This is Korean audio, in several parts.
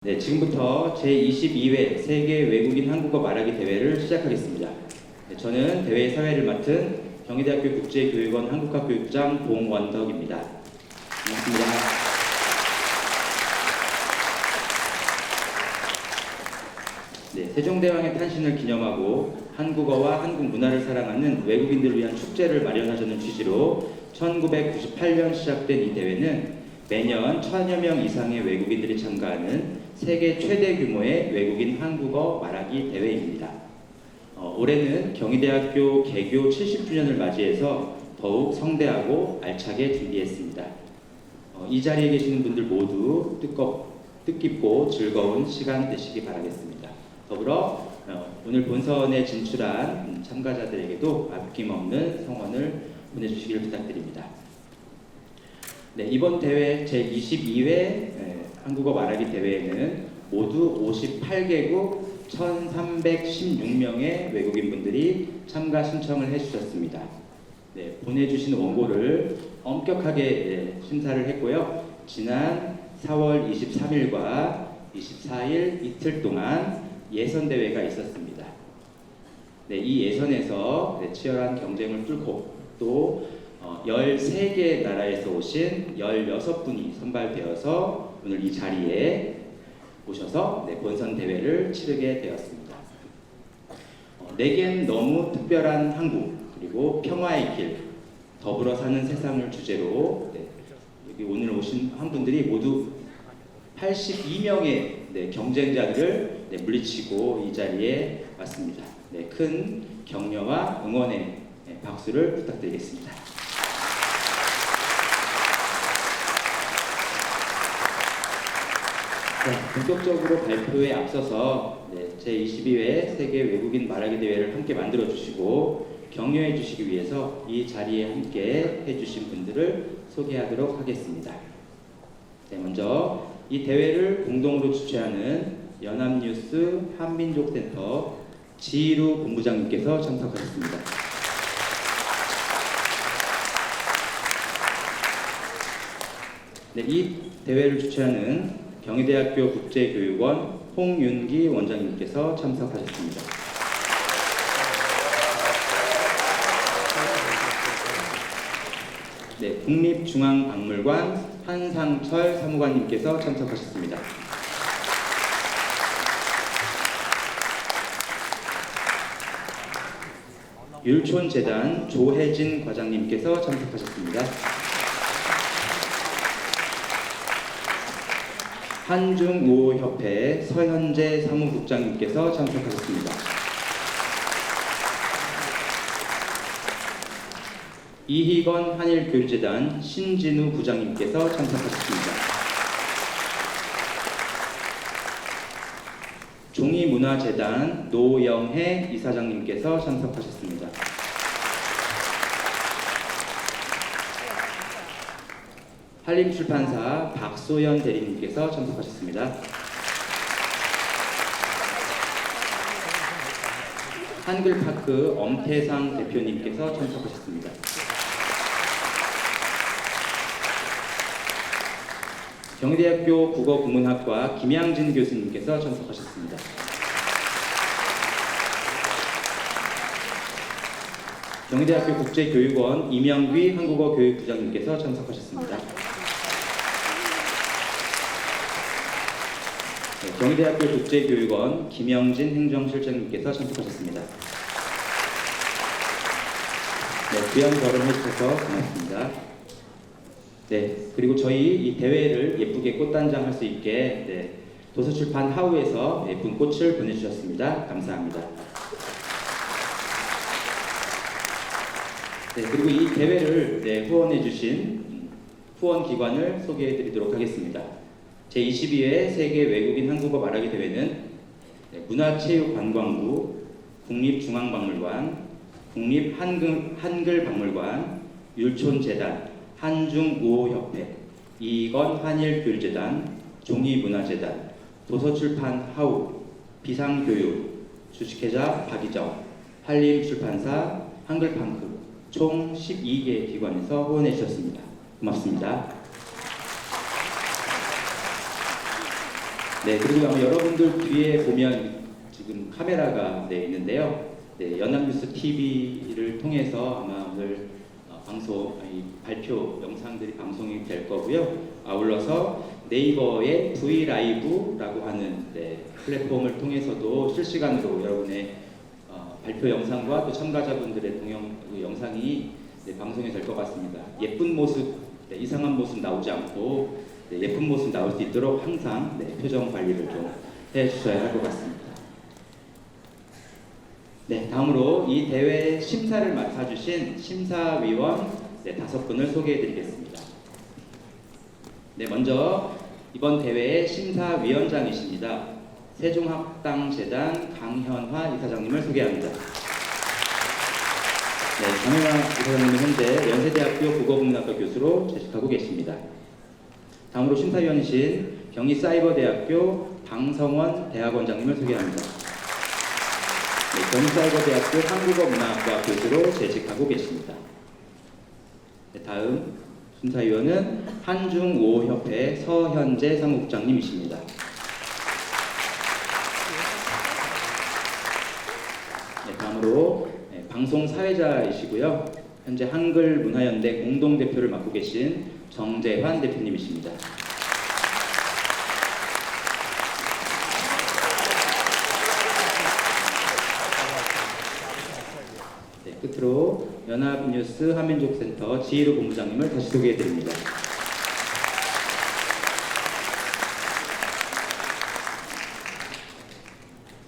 네, 지금부터 제22회 세계 외국인 한국어 말하기 대회를 시작하겠습니다. 네, 저는 대회 사회를 맡은 경희대학교 국제교육원 한국학 교육부장 봉원덕입니다. 반갑습니다. 네, 세종대왕의 탄신을 기념하고 한국어와 한국 문화를 사랑하는 외국인들을 위한 축제를 마련하자는 취지로 1998년 시작된 이 대회는 매년 1000여 명 이상의 외국인들이 참가하는 세계 최대 규모의 외국인 한국어 말하기 대회입니다. 올해는 경희대학교 개교 70주년을 맞이해서 더욱 성대하고 알차게 준비했습니다. 이 자리에 계시는 분들 모두 뜻깊고 즐거운 시간 되시기 바라겠습니다. 더불어 오늘 본선에 진출한 참가자들에게도 아낌없는 성원을 보내주시기를 부탁드립니다. 네, 이번 대회 제22회 한국어 말하기 대회에는 모두 58개국 1316명의 외국인분들이 참가 신청을 해주셨습니다. 네, 보내주신 원고를 엄격하게 심사를 했고요. 지난 4월 23일과 24일 이틀 동안 예선대회가 있었습니다. 네, 이 예선에서 치열한 경쟁을 뚫고 또 13개 나라에서 오신 16분이 선발되어서 오늘 이 자리에 오셔서 본선 대회를 치르게 되었습니다. 내겐 너무 특별한 한국, 그리고 평화의 길, 더불어 사는 세상을 주제로 여기 오늘 오신 한 분들이 모두 82명의 경쟁자들을 물리치고 이 자리에 왔습니다. 큰 격려와 응원의 박수를 부탁드리겠습니다. 본격적으로 발표에 앞서서 제22회 세계 외국인 말하기 대회를 함께 만들어 주시고 격려해 주시기 위해서 이 자리에 함께 해주신 분들을 소개하도록 하겠습니다. 먼저 이 대회를 공동으로 주최하는 연합뉴스 한민족센터 지루 본부장님께서 참석하셨습니다. 이 대회를 주최하는 경희대학교 국제교육원 홍윤기 원장님께서 참석하셨습니다. 국립중앙박물관 한상철 사무관님께서 참석하셨습니다. 율촌재단 조혜진 과장님께서 참석하셨습니다. 한중우호협회 서현재 사무국장님께서 참석하셨습니다. 이희건 한일교류재단 신진우 부장님께서 참석하셨습니다. 종이문화재단 노영혜 이사장님께서 참석하셨습니다. 한림출판사 박소연 대리님께서 참석하셨습니다. 한글파크 엄태상 대표님께서 참석하셨습니다. 경희대학교 국어국문학과 김양진 교수님께서 참석하셨습니다. 경희대학교 국제교육원 이명귀 한국어 교육부장님께서 참석하셨습니다. 경희대학교 국제교육원 김영진 행정실장님께서 참석하셨습니다. 귀한 걸음 해주셔서 고맙습니다. 그리고 저희 이 대회를 예쁘게 꽃단장할 수 있게 도서출판 하우에서 예쁜 꽃을 보내주셨습니다. 감사합니다. 그리고 이 대회를 후원해주신 후원기관을 소개해드리도록 하겠습니다. 제22회 세계 외국인 한국어 말하기 대회는 문화체육관광부, 국립중앙박물관, 국립한글박물관, 율촌재단, 한중우호협회, 이건 한일교류재단, 종이문화재단, 도서출판 하우, 비상교육, 주식회사 박이정, 한림출판사, 한글팡크 총 12개 기관에서 후원해 주셨습니다. 고맙습니다. 네, 그리고 아마 여러분들 뒤에 보면 지금 카메라가 있는데요. 네, 연합뉴스 TV를 통해서 아마 오늘 발표 영상들이 방송이 될 거고요. 아울러서 네이버의 브이라이브라고 하는 플랫폼을 통해서도 실시간으로 여러분의 발표 영상과 또 참가자분들의 영상이 방송이 될 것 같습니다. 예쁜 모습, 이상한 모습 나오지 않고 예쁜 모습 나올 수 있도록 항상 표정 관리를 좀 해주셔야 할 것 같습니다. 네, 다음으로 이 대회 심사를 맡아주신 심사위원 5분을 소개해드리겠습니다. 네, 먼저 이번 대회의 심사위원장이십니다. 세종학당재단 강현화 이사장님을 소개합니다. 네, 강현화 이사장님은 현재 연세대학교 국어국문학과 교수로 재직하고 계십니다. 다음으로 심사위원이신 경희사이버대학교 방성원 대학원장님을 소개합니다. 네, 경희사이버대학교 한국어문화학과 교수로 재직하고 계십니다. 네, 다음 심사위원은 한중오협회 서현재 사무국장님이십니다. 네, 다음으로 방송사회자이시고요. 현재 한글문화연대 공동대표를 맡고 계신 정재환 대표님이십니다. 네, 끝으로 연합뉴스 한민족센터 지희루 본부장님을 다시 소개해드립니다.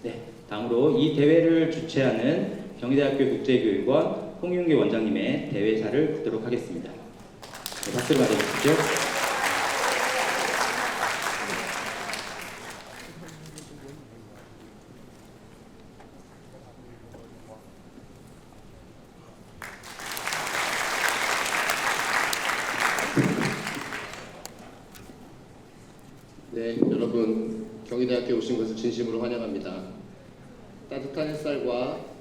네, 다음으로 이 대회를 주최하는 경희대학교 국제교육원 홍윤기 원장님의 대회사를 듣도록 하겠습니다. 네, 박수를 맞아주십시오. 네, 여러분 경희대학교에 오신 것을 진심으로 환영합니다. 따뜻한 햇살과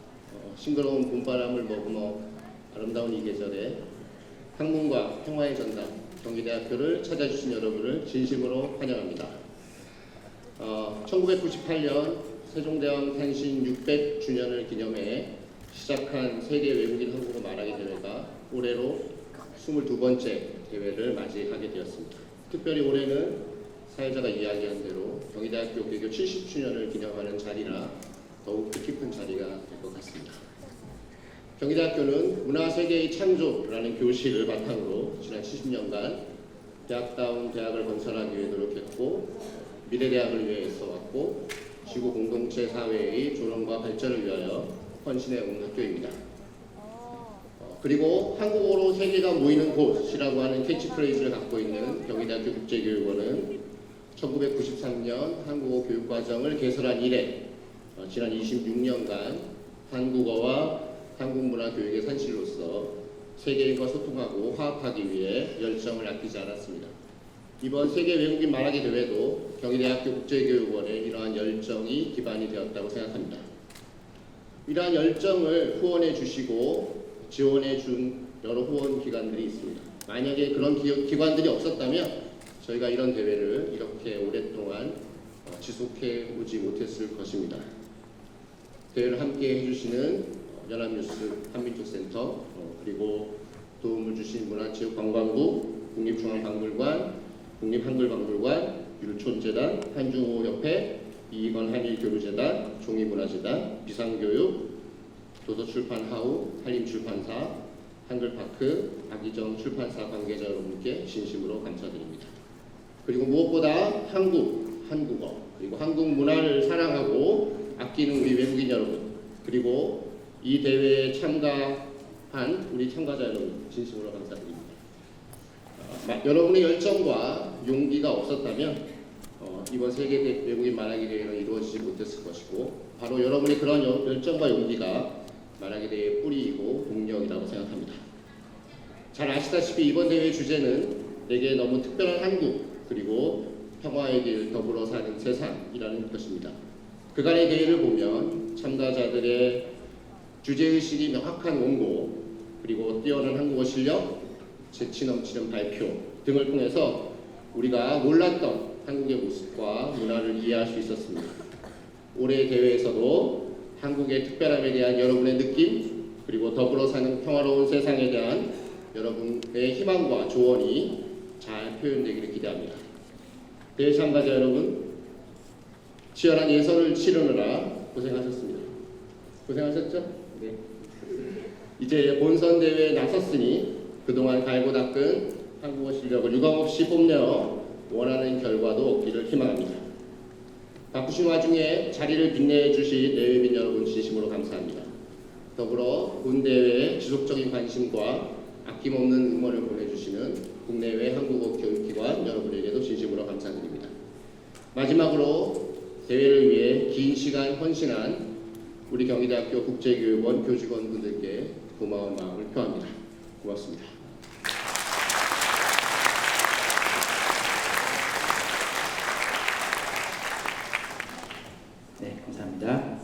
싱그러운 봄바람을 머금어 아름다운 이 계절에 학문과 평화의 전당 경희대학교를 찾아주신 여러분을 진심으로 환영합니다. 1998년 세종대왕 탄신 600주년을 기념해 시작한 세계 외국인 한국어 말하기 대회가 올해로 22번째 대회를 맞이하게 되었습니다. 특별히 올해는 사회자가 이야기한 대로 경희대학교 개교 70주년을 기념하는 자리라 더욱 뜻깊은 자리가 될 것 같습니다. 경희대학교는 문화세계의 창조라는 교실을 바탕으로 지난 70년간 대학다운 대학을 건설하기 위해 노력했고 미래대학을 위해 애써왔고 지구 공동체 사회의 조롱과 발전을 위하여 헌신해온 학교입니다. 그리고 한국어로 세계가 모이는 곳이라고 하는 캐치프레이즈를 갖고 있는 경희대학교 국제교육원은 1993년 한국어 교육과정을 개설한 이래 지난 26년간 한국어와 한국문화교육의 산실로서 세계인과 소통하고 화합하기 위해 열정을 아끼지 않았습니다. 이번 세계 외국인 말하기 대회도 경희대학교 국제교육원의 이러한 열정이 기반이 되었다고 생각합니다. 이러한 열정을 후원해 주시고 지원해 준 여러 후원 기관들이 있습니다. 만약에 그런 기관들이 없었다면 저희가 이런 대회를 이렇게 오랫동안 지속해 오지 못했을 것입니다. 대회를 함께 해주시는 연합뉴스 한민족센터 그리고 도움을 주신 문화체육관광부, 국립중앙박물관, 국립한글박물관, 율촌재단, 한중호협회, 이익원 한일교류재단, 종이문화재단, 비상교육, 도서출판하우, 한림출판사, 한글파크, 박희정 출판사 관계자 여러분께 진심으로 감사드립니다. 그리고 무엇보다 한국어, 그리고 한국 문화를 사랑하고 아끼는 우리 외국인 여러분, 그리고 이 대회에 참가한 우리 참가자 여러분 진심으로 감사드립니다. 여러분의 열정과 용기가 없었다면 이번 세계 외국인 말하기 대회는 이루어지지 못했을 것이고 바로 여러분의 그런 열정과 용기가 말하기 대회의 뿌리이고 동력이라고 생각합니다. 잘 아시다시피 이번 대회의 주제는 내게 너무 특별한 한국 그리고 평화의 길 더불어 사는 세상이라는 것입니다. 그간의 대회를 보면 참가자들의 주제의식이 명확한 원고 그리고 뛰어난 한국어 실력, 재치 넘치는 발표 등을 통해서 우리가 몰랐던 한국의 모습과 문화를 이해할 수 있었습니다. 올해 대회에서도 한국의 특별함에 대한 여러분의 느낌, 그리고 더불어 사는 평화로운 세상에 대한 여러분의 희망과 조언이 잘 표현되기를 기대합니다. 대회 참가자 여러분, 치열한 예선을 치르느라 고생하셨습니다. 고생하셨죠? 네. 이제 본선 대회에 나섰으니 그동안 갈고 닦은 한국어 실력을 유감없이 뽐내어 원하는 결과도 얻기를 희망합니다. 바쁘신 와중에 자리를 빛내 주신 내외빈 여러분 진심으로 감사합니다. 더불어 본 대회에 지속적인 관심과 아낌없는 응원을 보내주시는 국내외 한국어 교육기관 여러분에게도 진심으로 감사드립니다. 마지막으로 대회를 위해 긴 시간 헌신한 우리 경희대학교 국제교육원 교직원 분들께 고마운 마음을 표합니다. 고맙습니다. 네, 감사합니다.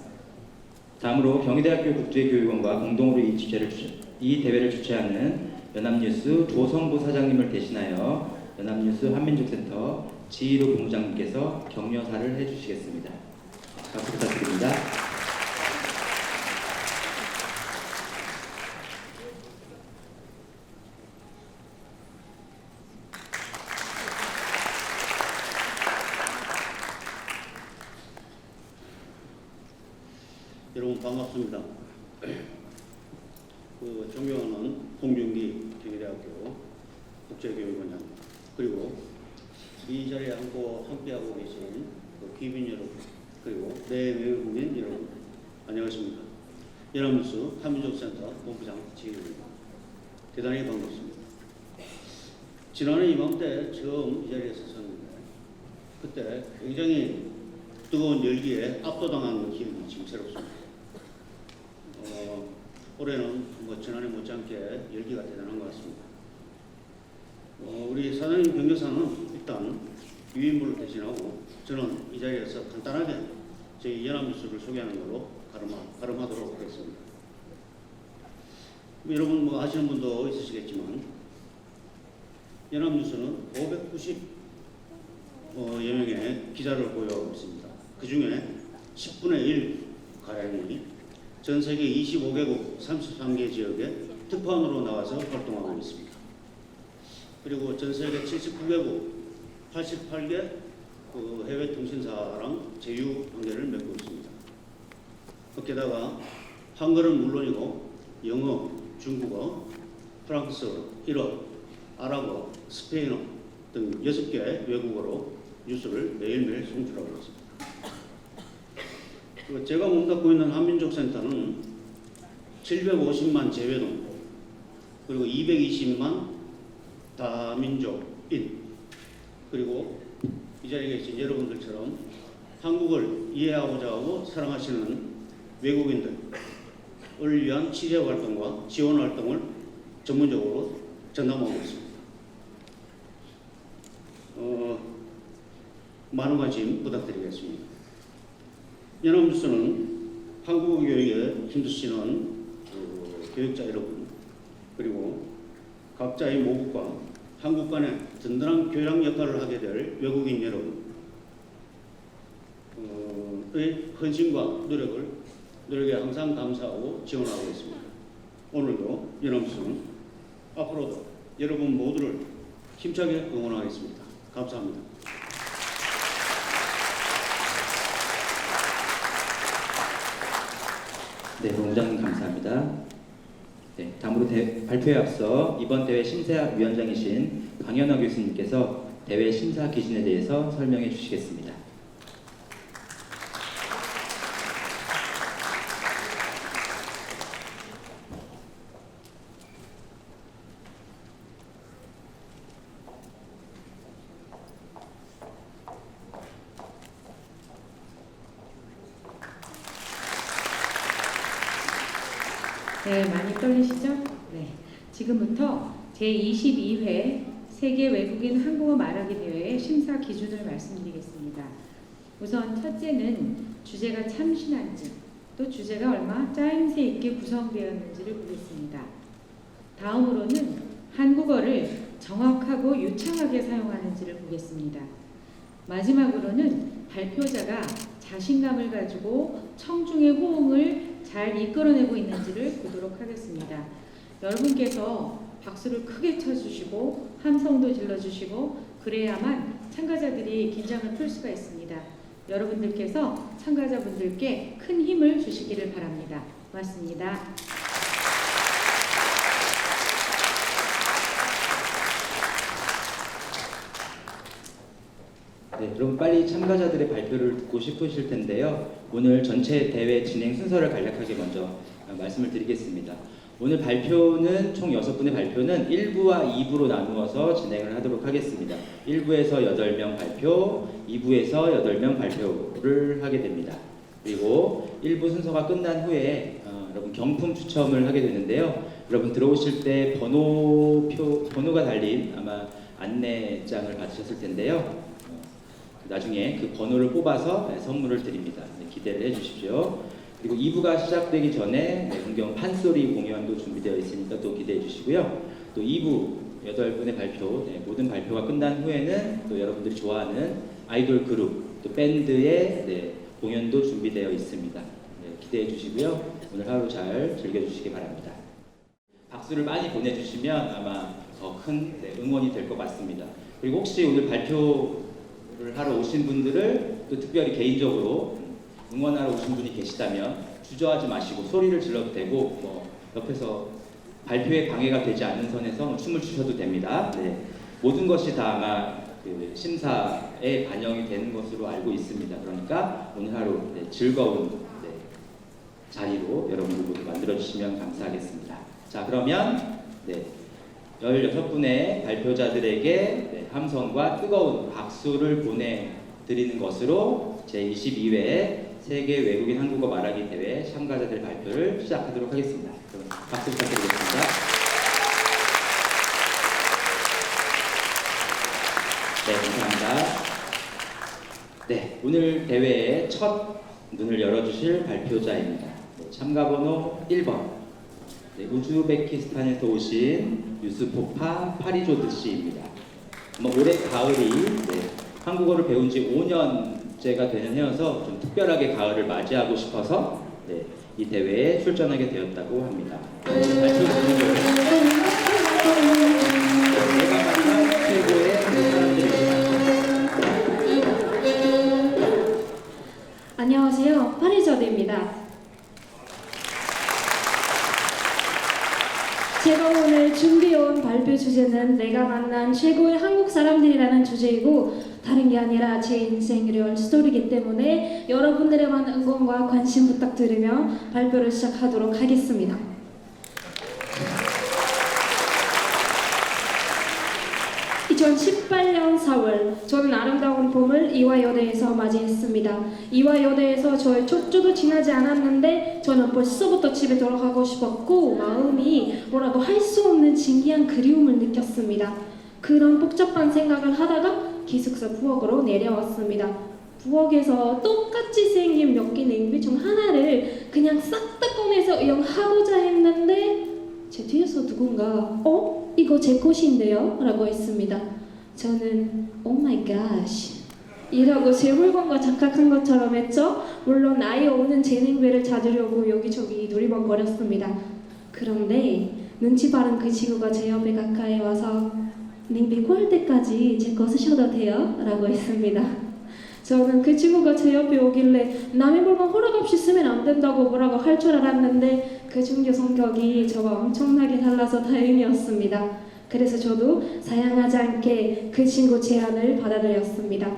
다음으로 경희대학교 국제교육원과 공동으로 이 대회를 주최하는 연합뉴스 조성부 사장님을 대신하여 연합뉴스 한민족센터 지희로 본부장님께서 격려사를 해주시겠습니다. 박수 부탁드립니다. 여러분 반갑습니다. 존경하는 홍준기 경희대학교 국제교육원장, 그리고 이 자리에 함께하고 계신 귀빈 여러분, 그리고 내외국인 여러분, 안녕하십니까. 연합뉴스 한민족센터 본부장 지휘입니다. 대단히 반갑습니다. 지난해 이맘때 처음 이 자리에 섰었는데 그때 굉장히 뜨거운 열기에 압도당한 기억이 지금 새롭습니다. 올해는 지난해 못지않게 열기가 대단한 것 같습니다. 우리 사장님 경조사는 일단 유인부를 대신하고 저는 이 자리에서 간단하게 저희 연합뉴스를 소개하는 걸로 가름하도록 하겠습니다. 여러분 아시는 분도 있으시겠지만 연합뉴스는 590여 명의 기자를 보유하고 있습니다. 그 중에 10분의 1 가량이 전 세계 25개국 33개 지역에 특파원으로 나와서 활동하고 있습니다. 그리고 전 세계 79개국 88개 해외 통신사랑 제휴 관계를 맺고 있습니다. 게다가 한글은 물론이고 영어, 중국어, 프랑스어, 일어, 아랍어, 스페인어 등 6개 외국어로 뉴스를 매일매일 송출하고 있습니다. 제가 몸담고 있는 한민족센터는 750만 재외동, 그리고 220만 다민족인, 그리고 이 자리에 계신 여러분들처럼 한국을 이해하고자 하고 사랑하시는 외국인들을 위한 취재 활동과 지원 활동을 전문적으로 전담하고 있습니다. 많은 관심 부탁드리겠습니다. 연합뉴스는 한국어 교육에 힘쓰시는 교육자 여러분, 그리고 각자의 모국과 한국 간의 든든한 교양 역할을 하게 될 외국인 여러분의 헌신과 노력에 항상 감사하고 지원하고 있습니다. 오늘도 연합뉴스는 앞으로도 여러분 모두를 힘차게 응원하겠습니다. 감사합니다. 네, 본부장님 감사합니다. 네, 다음으로 발표에 앞서 이번 대회 심사위원장이신 강현아 교수님께서 대회 심사 기준에 대해서 설명해 주시겠습니다. 네, 많이 떨리시죠? 네, 지금부터 제22회 세계 외국인 한국어 말하기 대회의 심사 기준을 말씀드리겠습니다. 우선 첫째는 주제가 참신한지, 또 주제가 얼마 짜임새 있게 구성되었는지를 보겠습니다. 다음으로는 한국어를 정확하고 유창하게 사용하는지를 보겠습니다. 마지막으로는 발표자가 자신감을 가지고 청중의 호응을 잘 이끌어내고 있는지를 보도록 하겠습니다. 여러분께서 박수를 크게 쳐주시고 함성도 질러주시고 그래야만 참가자들이 긴장을 풀 수가 있습니다. 여러분들께서 참가자분들께 큰 힘을 주시기를 바랍니다. 고맙습니다. 네, 여러분 빨리 참가자들의 발표를 듣고 싶으실 텐데요. 오늘 전체 대회 진행 순서를 간략하게 먼저 말씀을 드리겠습니다. 오늘 발표는 총 6분의 발표는 1부와 2부로 나누어서 진행을 하도록 하겠습니다. 1부에서 8명 발표, 2부에서 8명 발표를 하게 됩니다. 그리고 1부 순서가 끝난 후에 여러분 경품 추첨을 하게 되는데요. 여러분 들어오실 때 번호가 달린 아마 안내장을 받으셨을 텐데요. 나중에 그 번호를 뽑아서 선물을 드립니다. 기대를 해주십시오. 그리고 2부가 시작되기 전에 문경 판소리 공연도 준비되어 있으니까 또 기대해 주시고요. 또 2부 8분의 발표, 모든 발표가 끝난 후에는 또 여러분들이 좋아하는 아이돌 그룹, 또 밴드의 공연도 준비되어 있습니다. 기대해 주시고요. 오늘 하루 잘 즐겨주시기 바랍니다. 박수를 많이 보내주시면 아마 더 큰 응원이 될 것 같습니다. 그리고 혹시 오늘 발표를 하러 오신 분들을 또 특별히 개인적으로 응원하러 오신 분이 계시다면 주저하지 마시고 소리를 질러도 되고 뭐 옆에서 발표에 방해가 되지 않는 선에서 춤을 추셔도 됩니다. 네. 모든 것이 다 아마 그 심사에 반영이 되는 것으로 알고 있습니다. 그러니까 오늘 하루 즐거운 자리로 여러분들 모두 만들어주시면 감사하겠습니다. 자, 그러면 16분의 발표자들에게 함성과 뜨거운 박수를 보내드리는 것으로 제22회 세계 외국인 한국어 말하기 대회 참가자들 발표를 시작하도록 하겠습니다. 그럼 박수 부탁드리겠습니다. 네, 감사합니다. 네, 오늘 대회의 첫 문을 열어주실 발표자입니다. 참가번호 1번 우즈베키스탄에서 오신 유스포파 파리조드 씨입니다. 올해 가을이 한국어를 배운 지 5년째가 되는 해여서 좀 특별하게 가을을 맞이하고 싶어서 이 대회에 출전하게 되었다고 합니다. 발표 내가 만난 최고의 사람들입니다. 안녕하세요. 파리조드입니다. 제가 오늘 준비해온 발표 주제는 내가 만난 최고의 한국 사람들이라는 주제이고 다른 게 아니라 제 인생 리얼 스토리이기 때문에 여러분들의 많은 응원과 관심 부탁드리며 발표를 시작하도록 하겠습니다. 2018년 4월 저는 아름다운 봄을 이화여대에서 맞이했습니다. 이화여대에서 저의 첫 주도 지나지 않았는데 저는 벌써부터 집에 돌아가고 싶었고 마음이 뭐라고 할 수 없는 신기한 그리움을 느꼈습니다. 그런 복잡한 생각을 하다가 기숙사 부엌으로 내려왔습니다. 부엌에서 똑같이 생긴 몇 개 냄비 중 하나를 그냥 싹 다 꺼내서 이용하고자 했는데 제 뒤에서 누군가 이거 제 것인데요? 라고 했습니다. 저는 Oh my gosh 이라고 제 물건과 착각한 것처럼 했죠. 물론 아예 오는 제 냄비를 찾으려고 여기저기 두리번거렸습니다. 그런데 눈치 빠른 그 친구가 제 옆에 가까이 와서 냄비 구할 때까지 제 거 쓰셔도 돼요? 라고 했습니다. 저는 그 친구가 제 옆에 오길래 남의 물건 허락 없이 쓰면 안 된다고 뭐라고 할 줄 알았는데 그 친구 성격이 저와 엄청나게 달라서 다행이었습니다. 그래서 저도 사양하지 않게 그 친구 제안을 받아들였습니다.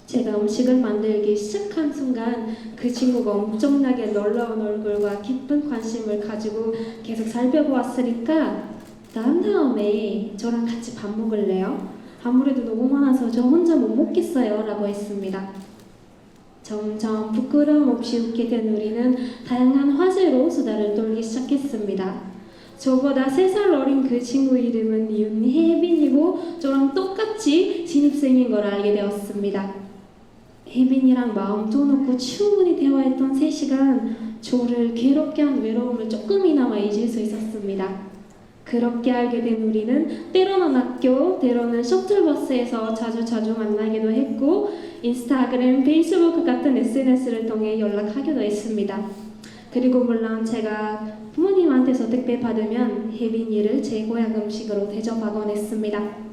제가 음식을 만들기 시작한 순간 그 친구가 엄청나게 놀라운 얼굴과 깊은 관심을 가지고 계속 살펴보았으니까 다음에 저랑 같이 밥 먹을래요? 아무래도 너무 많아서 저 혼자 못 먹겠어요 라고 했습니다. 점점 부끄러움 없이 웃게 된 우리는 다양한 화제로 수다를 떨기 시작했습니다. 저보다 3살 어린 그 친구 이름은 윤혜빈이고 저랑 똑같이 신입생인 걸 알게 되었습니다. 혜빈이랑 마음 터놓고 충분히 대화했던 3시간 저를 괴롭게 한 외로움을 조금이나마 잊을 수 있었습니다. 그렇게 알게 된 우리는 때로는 학교, 때로는 셔틀버스에서 자주 만나기도 했고 인스타그램, 페이스북 같은 SNS를 통해 연락하기도 했습니다. 그리고 물론 제가 부모님한테서 택배 받으면 혜빈이를 제 고향 음식으로 대접하곤 했습니다.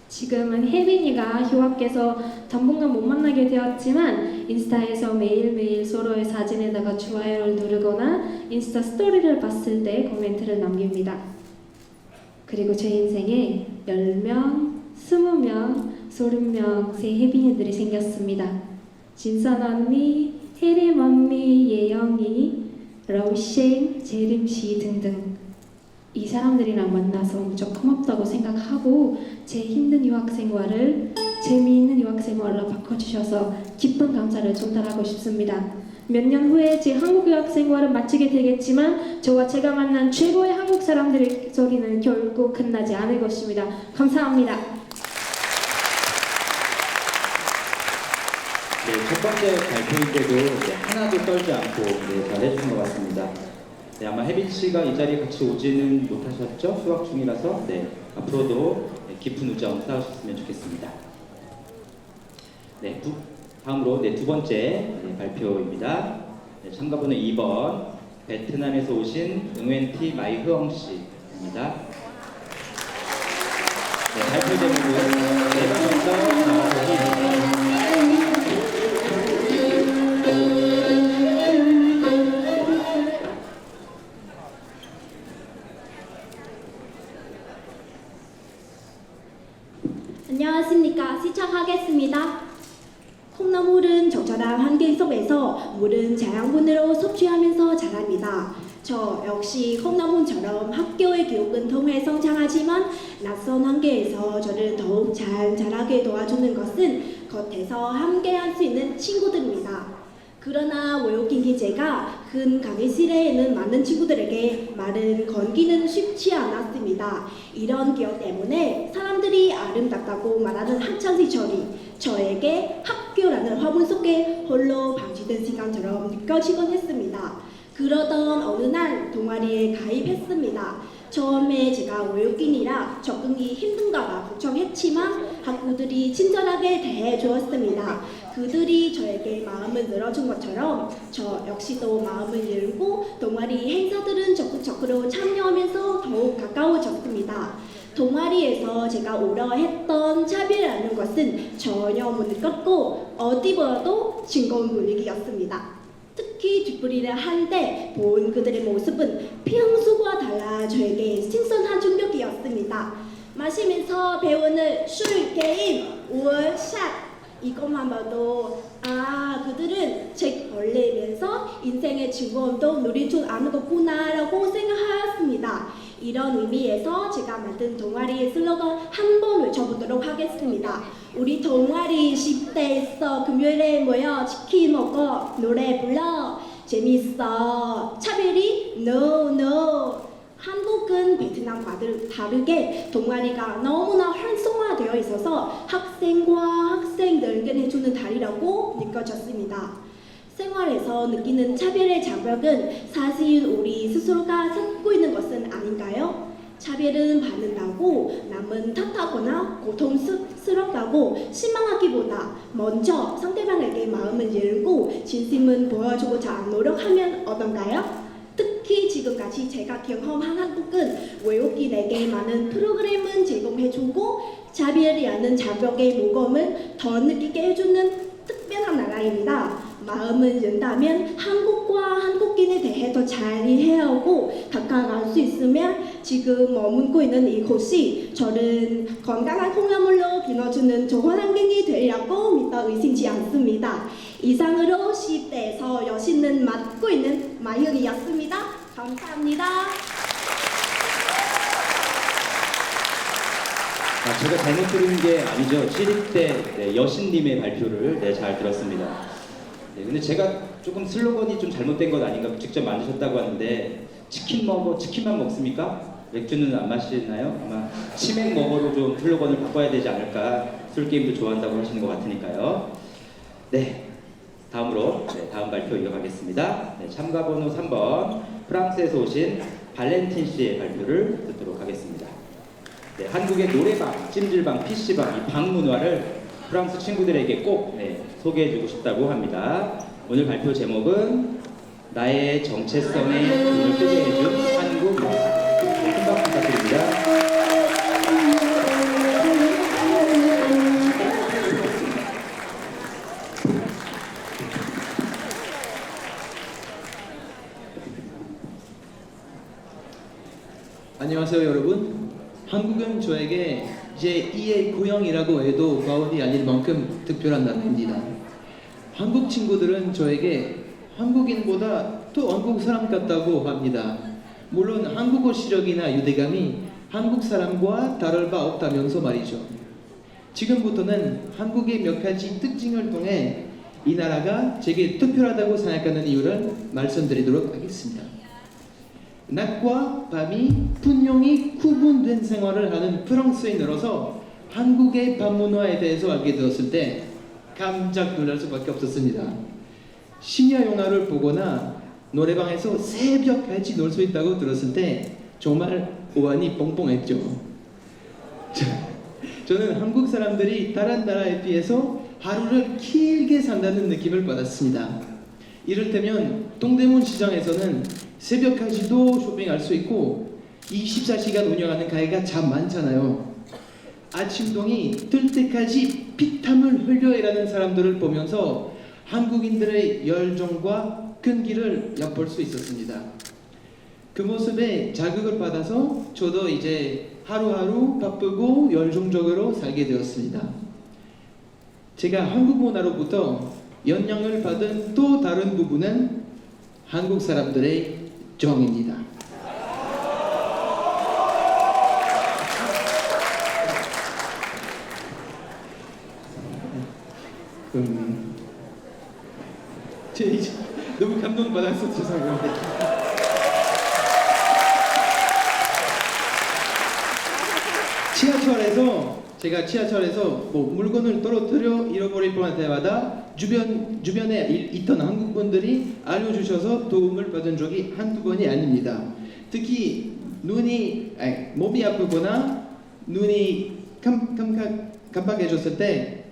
지금은 혜빈이가 휴학해서 당분간 못 만나게 되었지만 인스타에서 매일매일 서로의 사진에다가 좋아요를 누르거나 인스타 스토리를 봤을 때 코멘트를 남깁니다. 그리고 제 인생에 10명, 20명, 30명 새 혜빈이들이 생겼습니다. 진선 언니, 혜림 언니, 예영이, 러우셴, 재림씨 등등 이 사람들이랑 만나서 무척 고맙다고 생각하고 제 힘든 유학생활을 재미있는 유학생활로 바꿔주셔서 깊은 감사를 전달하고 싶습니다. 몇 년 후에 제 한국 유학생활은 마치게 되겠지만 저와 제가 만난 최고의 한국 사람들의 소리는 결코 끝나지 않을 것입니다. 감사합니다. 네, 첫 번째 발표인데도 하나도 떨지 않고 잘 해주신 것 같습니다. 네, 아마 혜빈 씨가 이 자리에 같이 오지는 못하셨죠? 휴학 중이라서 앞으로도 깊은 우정 쌓으셨으면 좋겠습니다. 네, 다음으로 두 번째 발표입니다. 참가번호 2번 베트남에서 오신 응웬티 마이흐엉 씨입니다. 발표 제목은 내방에서 나와서 안녕하십니까. 시작하겠습니다. 콩나물은 적절한 환경 속에서 물은 자양분으로 섭취하면서 자랍니다. 저 역시 콩나물처럼 학교의 교육은 통해 성장하지만 낯선 환경에서 저를 더욱 잘 자라게 도와주는 것은 겉에서 함께할 수 있는 친구들입니다. 그러나 외국인 기제가 큰 강의실에 있는 많은 친구들에게 말을 건기는 쉽지 않았습니다. 이런 기억 때문에 사람들이 아름답다고 말하는 학창시절이 저에게 학교라는 화분 속에 홀로 방치된 시간처럼 느껴지곤 했습니다. 그러던 어느 날 동아리에 가입했습니다. 처음에 제가 외국인이라 적응이 힘든가 봐 걱정했지만 학우들이 친절하게 대해주었습니다. 그들이 저에게 마음을 열어준 것처럼 저 역시도 마음을 열고 동아리 행사들은 적극적으로 참여하면서 더욱 가까워졌습니다. 동아리에서 제가 우려했던 차별이라는 것은 전혀 못 느꼈고 어디 보여도 즐거운 분위기였습니다. 특히 뒷부리를 할 때 본 그들의 모습은 평소와 달라 저에게 신선한 충격이었습니다. 마시면서 배우는 술, 게임, 우월, 샷 이것만 봐도 그들은 책 벌레면서 인생의 즐거움도 누릴 줄 아는 거구나 라고 생각하였습니다. 이런 의미에서 제가 만든 동아리의 슬로건 한번 외쳐보도록 하겠습니다. 우리 동아리 10대에서 금요일에 모여 치킨 먹어 노래 불러 재밌어 차별이 no no. 한국은 베트남과 다르게 동아리가 너무나 활성화되어 있어서 학생과 학생 연결해주는 다리라고 느껴졌습니다. 생활에서 느끼는 차별의 장벽은 사실 우리 스스로가 삼고 있는 것은 아닌가요? 차별은 받는다고 남은 탓하거나 고통스럽다고 실망하기보다 먼저 상대방에게 마음을 열고 진심을 보여주고자 노력하면 어떤가요? 특히 지금까지 제가 경험한 한국은 외국인에게 많은 프로그램을 제공해주고 차별이라는 장벽의 무거움을 더 느끼게 해주는 특별한 나라입니다. 마음을 연다면 한국과 한국인에 대해 더 잘 이해하고 다가갈 수 있으면 지금 머물고 있는 이곳이 저는 건강한 콩나물로 길러주는 좋은 환경이 되리라고 믿어 의심치 않습니다. 이상으로 10대에서 여신을 맡고 있는 마영이었습니다. 감사합니다. 제가 잘못 들은 게 아니죠. 시립대 여신님의 발표를 잘 들었습니다. 근데 제가 조금 슬로건이 좀 잘못된 건 아닌가 직접 만드셨다고 하는데 치킨 먹어 치킨만 먹습니까? 맥주는 안 마시나요? 아마 치맥 먹어로 좀 슬로건을 바꿔야 되지 않을까. 술게임도 좋아한다고 하시는 것 같으니까요. 다음으로 다음 발표 이어가겠습니다. 참가번호 3번 프랑스에서 오신 발렌틴 씨의 발표를 듣도록 하겠습니다. 네, 한국의 노래방, 찜질방, PC방, 이 방 문화를 프랑스 친구들에게 꼭 소개해주고 싶다고 합니다. 오늘 발표 제목은 나의 정체성에 눈을 뜨게 해준 한국 문화. 네, 큰 박수 부탁드립니다. 안녕하세요 여러분. 한국은 저에게 제2의 고향이라고 해도 과언이 아닐 만큼 특별한 나라입니다. 한국 친구들은 저에게 한국인보다 또 한국 사람 같다고 합니다. 물론 한국어 실력이나 유대감이 한국 사람과 다를 바 없다면서 말이죠. 지금부터는 한국의 몇 가지 특징을 통해 이 나라가 제게 특별하다고 생각하는 이유를 말씀드리도록 하겠습니다. 낮과 밤이 분명히 구분된 생활을 하는 프랑스인으로서 한국의 밤 문화에 대해서 알게 되었을 때 깜짝 놀랄 수밖에 없었습니다. 심야 영화를 보거나 노래방에서 새벽까지 놀 수 있다고 들었을 때 정말 오한이 뻥뻥했죠. 저는 한국 사람들이 다른 나라에 비해서 하루를 길게 산다는 느낌을 받았습니다. 이를테면 동대문 시장에서는 새벽까지도 쇼핑할 수 있고 24시간 운영하는 가게가 참 많잖아요. 아침동이 뜰 때까지 피땀을 흘려 일하는 사람들을 보면서 한국인들의 열정과 끈기를 엿볼 수 있었습니다. 그 모습에 자극을 받아서 저도 이제 하루하루 바쁘고 열정적으로 살게 되었습니다. 제가 한국 문화로부터 영향을 받은 또 다른 부분은 한국 사람들의 정입니다. 제 이제 너무 감동받아서 죄송해요. 제가 지하철에서 뭐 물건을 떨어뜨려 잃어버릴 뻔할 때마다 주변에 있던 한국 분들이 알려주셔서 도움을 받은 적이 한두 번이 아닙니다. 특히 몸이 아프거나 눈이 깜빡해졌을 때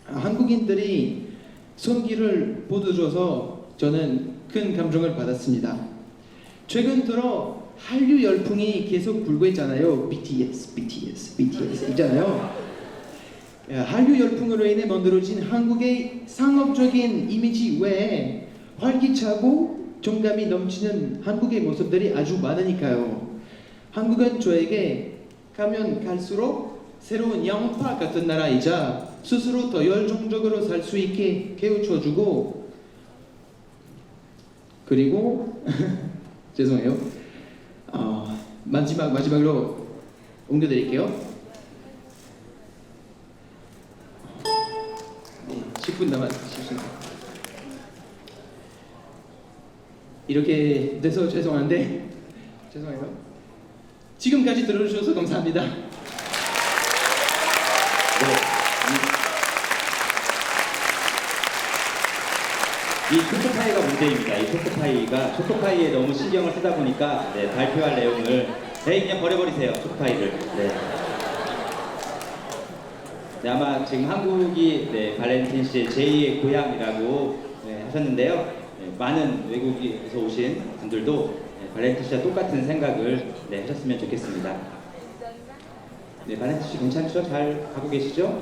한국인들이 손길을 뻗어줘서 저는 큰 감동을 받았습니다. 최근 들어 한류 열풍이 계속 불고 있잖아요. BTS 있잖아요. 한류 열풍으로 인해 만들어진 한국의 상업적인 이미지 외에 활기차고 정감이 넘치는 한국의 모습들이 아주 많으니까요. 한국은 저에게 가면 갈수록 새로운 영화 같은 나라이자 스스로 더 열정적으로 살 수 있게 깨우쳐주고, 그리고 죄송해요. 마지막으로 옮겨드릴게요. 10분 남았습니다. 이렇게 돼서 죄송해요. 지금까지 들어주셔서 감사합니다. 이 초코파이가 문제입니다. 이 초코파이에 너무 신경을 쓰다 보니까 발표할 내용을 그냥 버려버리세요. 초코파이를. 아마 지금 한국이 발렌틴 씨의 제2의 고향이라고 하셨는데요. 많은 외국에서 오신 분들도 발렌틴 씨와 똑같은 생각을 하셨으면 좋겠습니다. 발렌틴 씨 괜찮죠? 잘 가고 계시죠?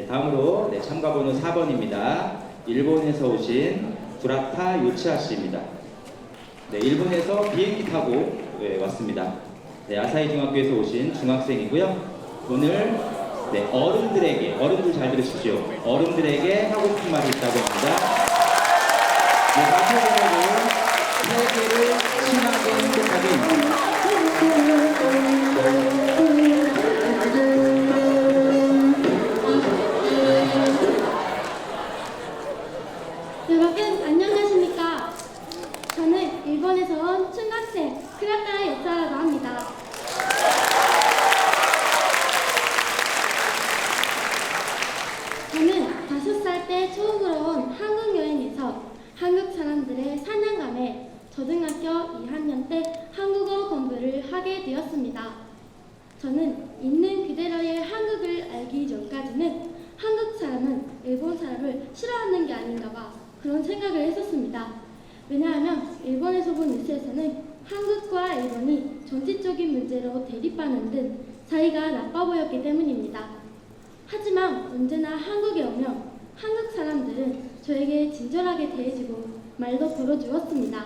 다음으로 참가번호 4번입니다. 일본에서 오신 구라타 요치아 씨입니다. 일본에서 비행기 타고 왔습니다. 아사히 중학교에서 오신 중학생이고요. 오늘 어른들 잘 들으십시오. 어른들에게 하고 싶은 말이 있다고 합니다. 발표 제목은 세계를 친하게 행복하게입니다. 여러분 안녕하십니까? 저는 일본에서 온 중학생 크라타 요사라고 합니다. 저는 5살 때 처음으로 온 한국 여행에서 한국 사람들의 사냥감에 초등학교 2학년 때 하게 되었습니다. 저는 있는 그대로의 한국을 알기 전까지는 한국 사람은 일본 사람을 싫어하는 게 아닌가 봐 그런 생각을 했었습니다. 왜냐하면 일본에서 본 뉴스에서는 한국과 일본이 정치적인 문제로 대립하는 등 사이가 나빠 보였기 때문입니다. 하지만 언제나 한국에 오면 한국 사람들은 저에게 친절하게 대해주고 말도 걸어주었습니다.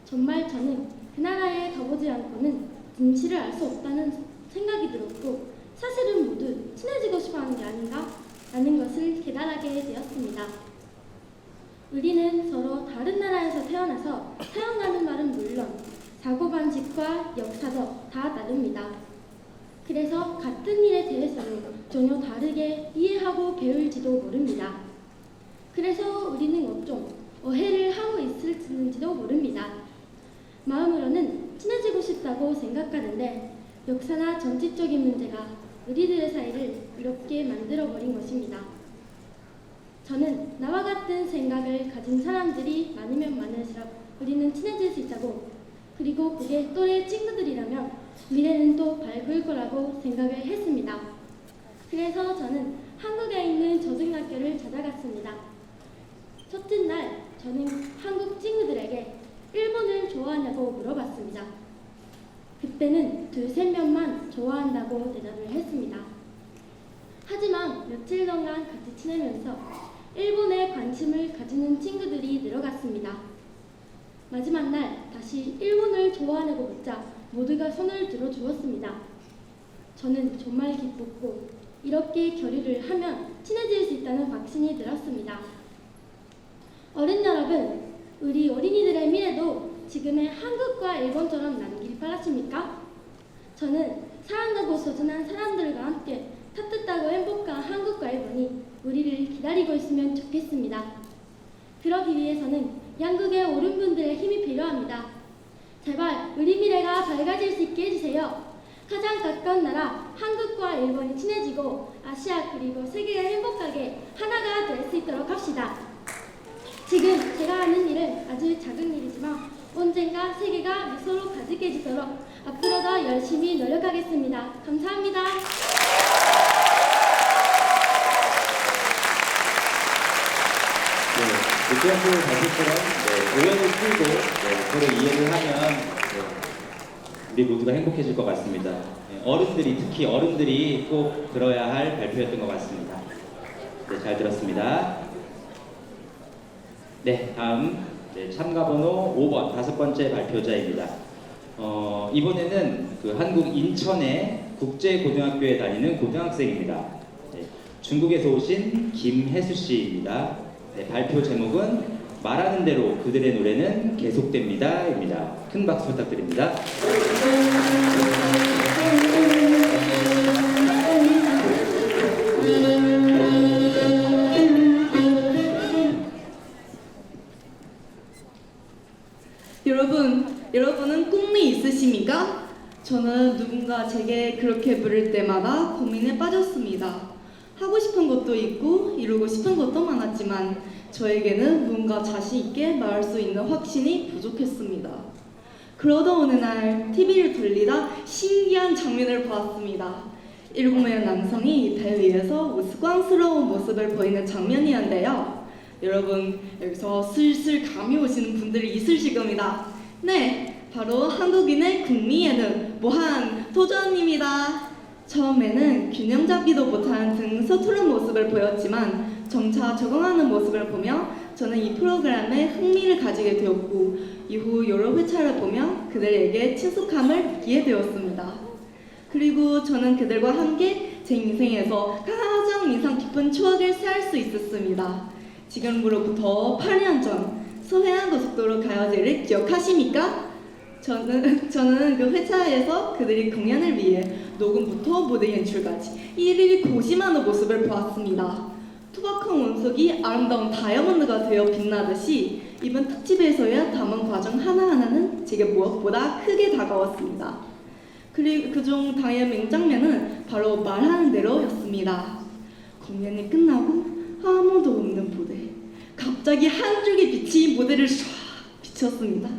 정말 저는 그 나라에 가보지 않고는 진실을 알 수 없다는 생각이 들었고 사실은 모두 친해지고 싶어하는 게 아닌가? 라는 것을 깨달게 되었습니다. 우리는 서로 다른 나라에서 태어나서 사용하는 말은 물론 사고방식과 역사도 다 다릅니다. 그래서 같은 일에 대해서는 전혀 다르게 이해하고 배울지도 모릅니다. 그래서 우리는 어쩜 오해를 하고 있을지도 모릅니다. 마음으로는 친해지고 싶다고 생각하는데 역사나 정치적인 문제가 우리들의 사이를 이렇게 만들어버린 것입니다. 저는 나와 같은 생각을 가진 사람들이 많으면 많을수록 우리는 친해질 수 있다고, 그리고 그게 또래 친구들이라면 미래는 또 밝을 거라고 생각을 했습니다. 그래서 저는 한국에 있는 저등학교를 찾아갔습니다. 첫째 날 저는 한국 친구들에게 일본을 좋아하냐고 물어봤습니다. 그때는 2~3명만 좋아한다고 대답을 했습니다. 하지만 며칠 동안 같이 지내면서 일본에 관심을 가지는 친구들이 늘어갔습니다. 마지막 날 다시 일본을 좋아하냐고 묻자 모두가 손을 들어주었습니다. 저는 정말 기뻤고 이렇게 교류를 하면 친해질 수 있다는 확신이 들었습니다. 어린 여러분, 우리 어린이들의 미래도 지금의 한국과 일본처럼 남길 바라십니까? 저는 사랑하고 소중한 사람들과 함께 따뜻하고 행복한 한국과 일본이 우리를 기다리고 있으면 좋겠습니다. 그러기 위해서는 양국의 어른분들의 힘이 필요합니다. 제발 우리 미래가 밝아질 수 있게 해주세요. 가장 가까운 나라 한국과 일본이 친해지고 아시아 그리고 세계가 행복하게 하나가 될 수 있도록 합시다. 지금 제가 하는 일은 아주 작은 일이지만 언젠가 세계가 미소로 가득해지도록 앞으로도 열심히 노력하겠습니다. 감사합니다. 국제학교 발표처럼 오해를 풀고 서로 이해를 하면 우리 모두가 행복해질 것 같습니다. 어른들이, 특히 어른들이 꼭 들어야 할 발표였던 것 같습니다. 잘 들었습니다. 다음 참가번호 5번 5번째 발표자입니다. 이번에는 그 한국 인천의 국제고등학교에 다니는 고등학생입니다. 중국에서 오신 김혜수 씨입니다. 발표 제목은 말하는 대로 그들의 노래는 계속됩니다 입니다. 큰 박수 부탁드립니다. 여러분은 꿈이 있으십니까? 저는 누군가 제게 그렇게 부를 때마다 고민에 빠졌습니다. 하고 싶은 것도 있고 이루고 싶은 것도 많았지만 저에게는 뭔가 자신 있게 말할 수 있는 확신이 부족했습니다. 그러던 어느 날 TV를 돌리다 신기한 장면을 보았습니다. 일본의 남성이 배 위에서 우스꽝스러운 모습을 보이는 장면이었는데요. 여러분, 여기서 슬슬 감이 오시는 분들이 있으실 겁니다. 네, 바로 한국인의 국민 예능 모한 도전입니다. 처음에는 균형 잡기도 못한 등 서투른 모습을 보였지만 점차 적응하는 모습을 보며 저는 이 프로그램에 흥미를 가지게 되었고 이후 여러 회차를 보며 그들에게 친숙함을 느끼게 되었습니다. 그리고 저는 그들과 함께 제 인생에서 가장 인상 깊은 추억을 쌓을 수 있었습니다. 지금으로부터 8년 전 서해안고속도로 가요제를 기억하십니까? 저는 그 회차에서 그들이 공연을 위해 녹음부터 무대 연출까지 일일이 고심하는 모습을 보았습니다. 투박한 원석이 아름다운 다이아몬드가 되어 빛나듯이 이번 특집에서야 담은 과정 하나하나는 제게 무엇보다 크게 다가왔습니다. 그리고 그중 다의 명장면은 바로 말하는 대로였습니다. 공연이 끝나고 아무도 없는 무대, 갑자기 한 줄기 빛이 무대를 唰 비쳤습니다.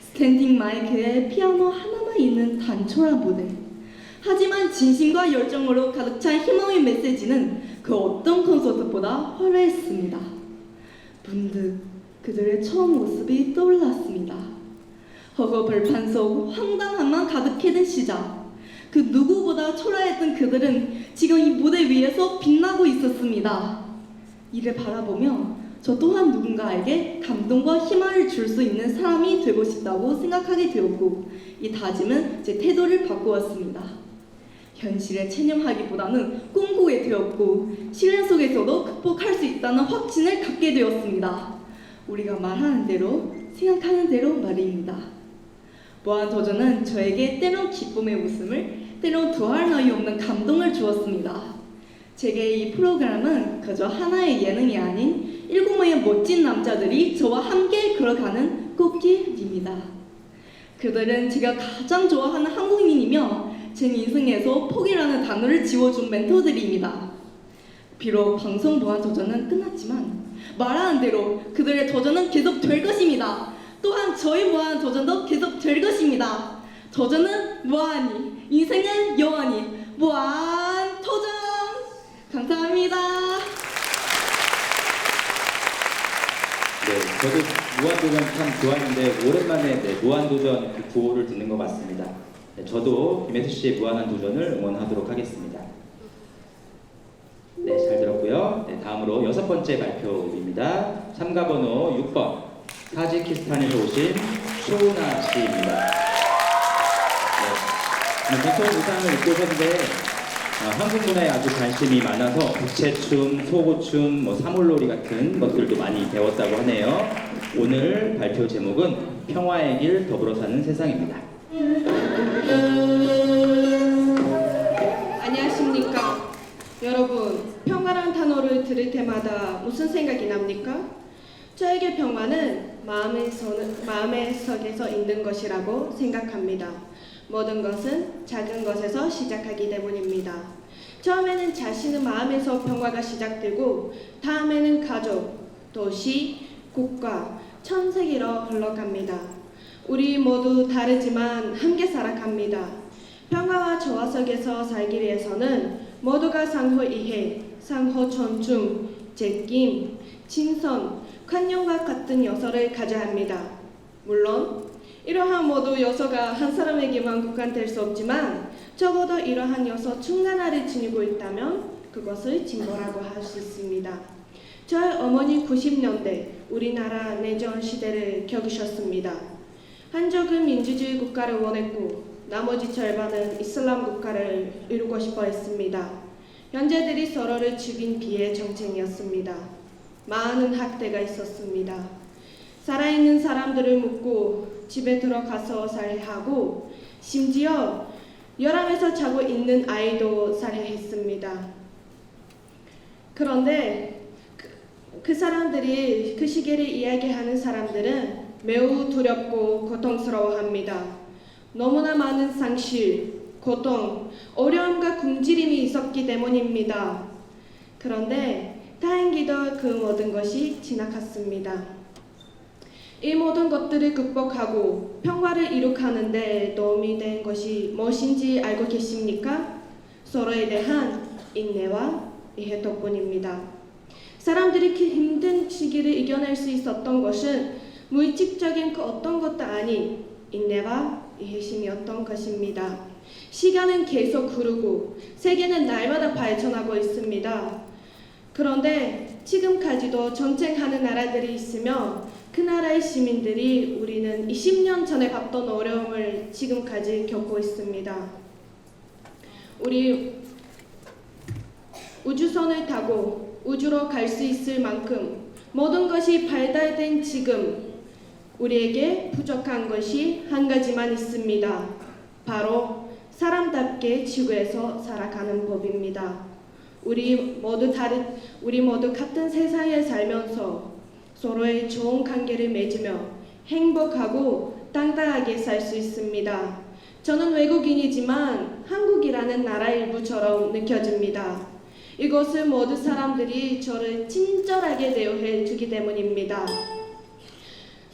스탠딩 마이크에 피아노 하나만 조금만 있는 단촐한 무대. 하지만 진심과 열정으로 가득 찬 희망의 메시지는 그 어떤 콘서트보다 화려했습니다. 문득 그들의 처음 모습이 떠올랐습니다. 허거벌판 속 황당함만 가득해 든 시작. 그 누구보다 초라했던 그들은 지금 이 무대 위에서 빛나고 있었습니다. 이를 바라보며 저 또한 누군가에게 감동과 희망을 줄 수 있는 사람이 되고 싶다고 생각하게 되었고, 이 다짐은 제 태도를 바꾸었습니다. 현실에 체념하기보다는 꿈꾸게 되었고, 시련 속에서도 극복할 수 있다는 확신을 갖게 되었습니다. 우리가 말하는 대로, 생각하는 대로 말입니다. 무한도전은 저에게 때론 기쁨의 웃음을, 때론 더할 나위 없는 감동을 주었습니다. 제게 이 프로그램은 그저 하나의 예능이 아닌 7명의 멋진 남자들이 저와 함께 걸어가는 꽃길입니다. 그들은 제가 가장 좋아하는 한국인이며 제 인생에서 포기라는 단어를 지워준 멘토들입니다. 비록 방송 무한도전은 끝났지만 말하는 대로 그들의 도전은 계속 될 것입니다. 또한 저희 무한도전도 계속 될 것입니다. 도전은 무한히, 인생은 영원히 무한도전! 감사합니다. 네, 저도 무한도전 참 좋아하는데 오랜만에 무한도전 그 구호를 듣는 것 같습니다. 네, 저도 김혜수 씨의 무한한 도전을 응원하도록 하겠습니다. 네, 잘 들었고요. 네, 다음으로 6번째 발표입니다. 참가번호 6번 타지키스탄에서 오신 쇼나 씨입니다. 네, 보통 의상을 입고 오셨는데 한국 문화에 아주 관심이 많아서 부채춤, 소고춤, 사물놀이 같은 것들도 많이 배웠다고 하네요. 오늘 발표 제목은 평화의 길 더불어 사는 세상입니다. 안녕하십니까. 여러분, 평화란 단어를 들을 때마다 무슨 생각이 납니까? 저에게 평화는 마음의 속에서 있는 것이라고 생각합니다. 모든 것은 작은 것에서 시작하기 때문입니다. 처음에는 자신의 마음에서 평화가 시작되고 다음에는 가족, 도시, 국가, 전 세계로 흘러갑니다. 우리 모두 다르지만 함께 살아갑니다. 평화와 조화 속에서 살기 위해서는 모두가 상호 이해, 상호 존중, 제낌, 친선, 관용과 같은 요소를 가져야 합니다. 물론 이러한 모두 요소가 한 사람에게만 국한될 수 없지만 적어도 이러한 요소 중 하나를 지니고 있다면 그것을 진보라고 할 수 있습니다. 저희 어머니 90년대 우리나라 내전 시대를 겪으셨습니다. 한쪽은 민주주의 국가를 원했고 나머지 절반은 이슬람 국가를 이루고 싶어 했습니다. 형제들이 서로를 죽인 비의 정쟁이었습니다. 많은 학대가 있었습니다. 살아있는 사람들을 묻고 집에 들어가서 살해하고 심지어 열암에서 자고 있는 아이도 살해했습니다. 그런데 그 사람들이 그 시기를 이야기하는 사람들은 매우 두렵고 고통스러워합니다. 너무나 많은 상실, 고통, 어려움과 굶주림이 있었기 때문입니다. 그런데 다행히도 그 모든 것이 지나갔습니다. 이 모든 것들을 극복하고 평화를 이룩하는 데 도움이 된 것이 무엇인지 알고 계십니까? 서로에 대한 인내와 이해 덕분입니다. 사람들이 그 힘든 시기를 이겨낼 수 있었던 것은 무의식적인 그 어떤 것도 아닌 인내와 이해심이었던 것입니다. 시간은 계속 흐르고 세계는 날마다 발전하고 있습니다. 그런데 지금까지도 전쟁하는 나라들이 있으며 그 나라의 시민들이 우리는 20년 전에 봤던 어려움을 지금까지 겪고 있습니다. 우리 우주선을 타고 우주로 갈 수 있을 만큼 모든 것이 발달된 지금 우리에게 부족한 것이 한 가지만 있습니다. 바로 사람답게 지구에서 살아가는 법입니다. 우리 모두 같은 세상에 살면서 서로의 좋은 관계를 맺으며 행복하고 당당하게 살 수 있습니다. 저는 외국인이지만 한국이라는 나라 일부처럼 느껴집니다. 이것은 모든 사람들이 저를 친절하게 대우해 주기 때문입니다.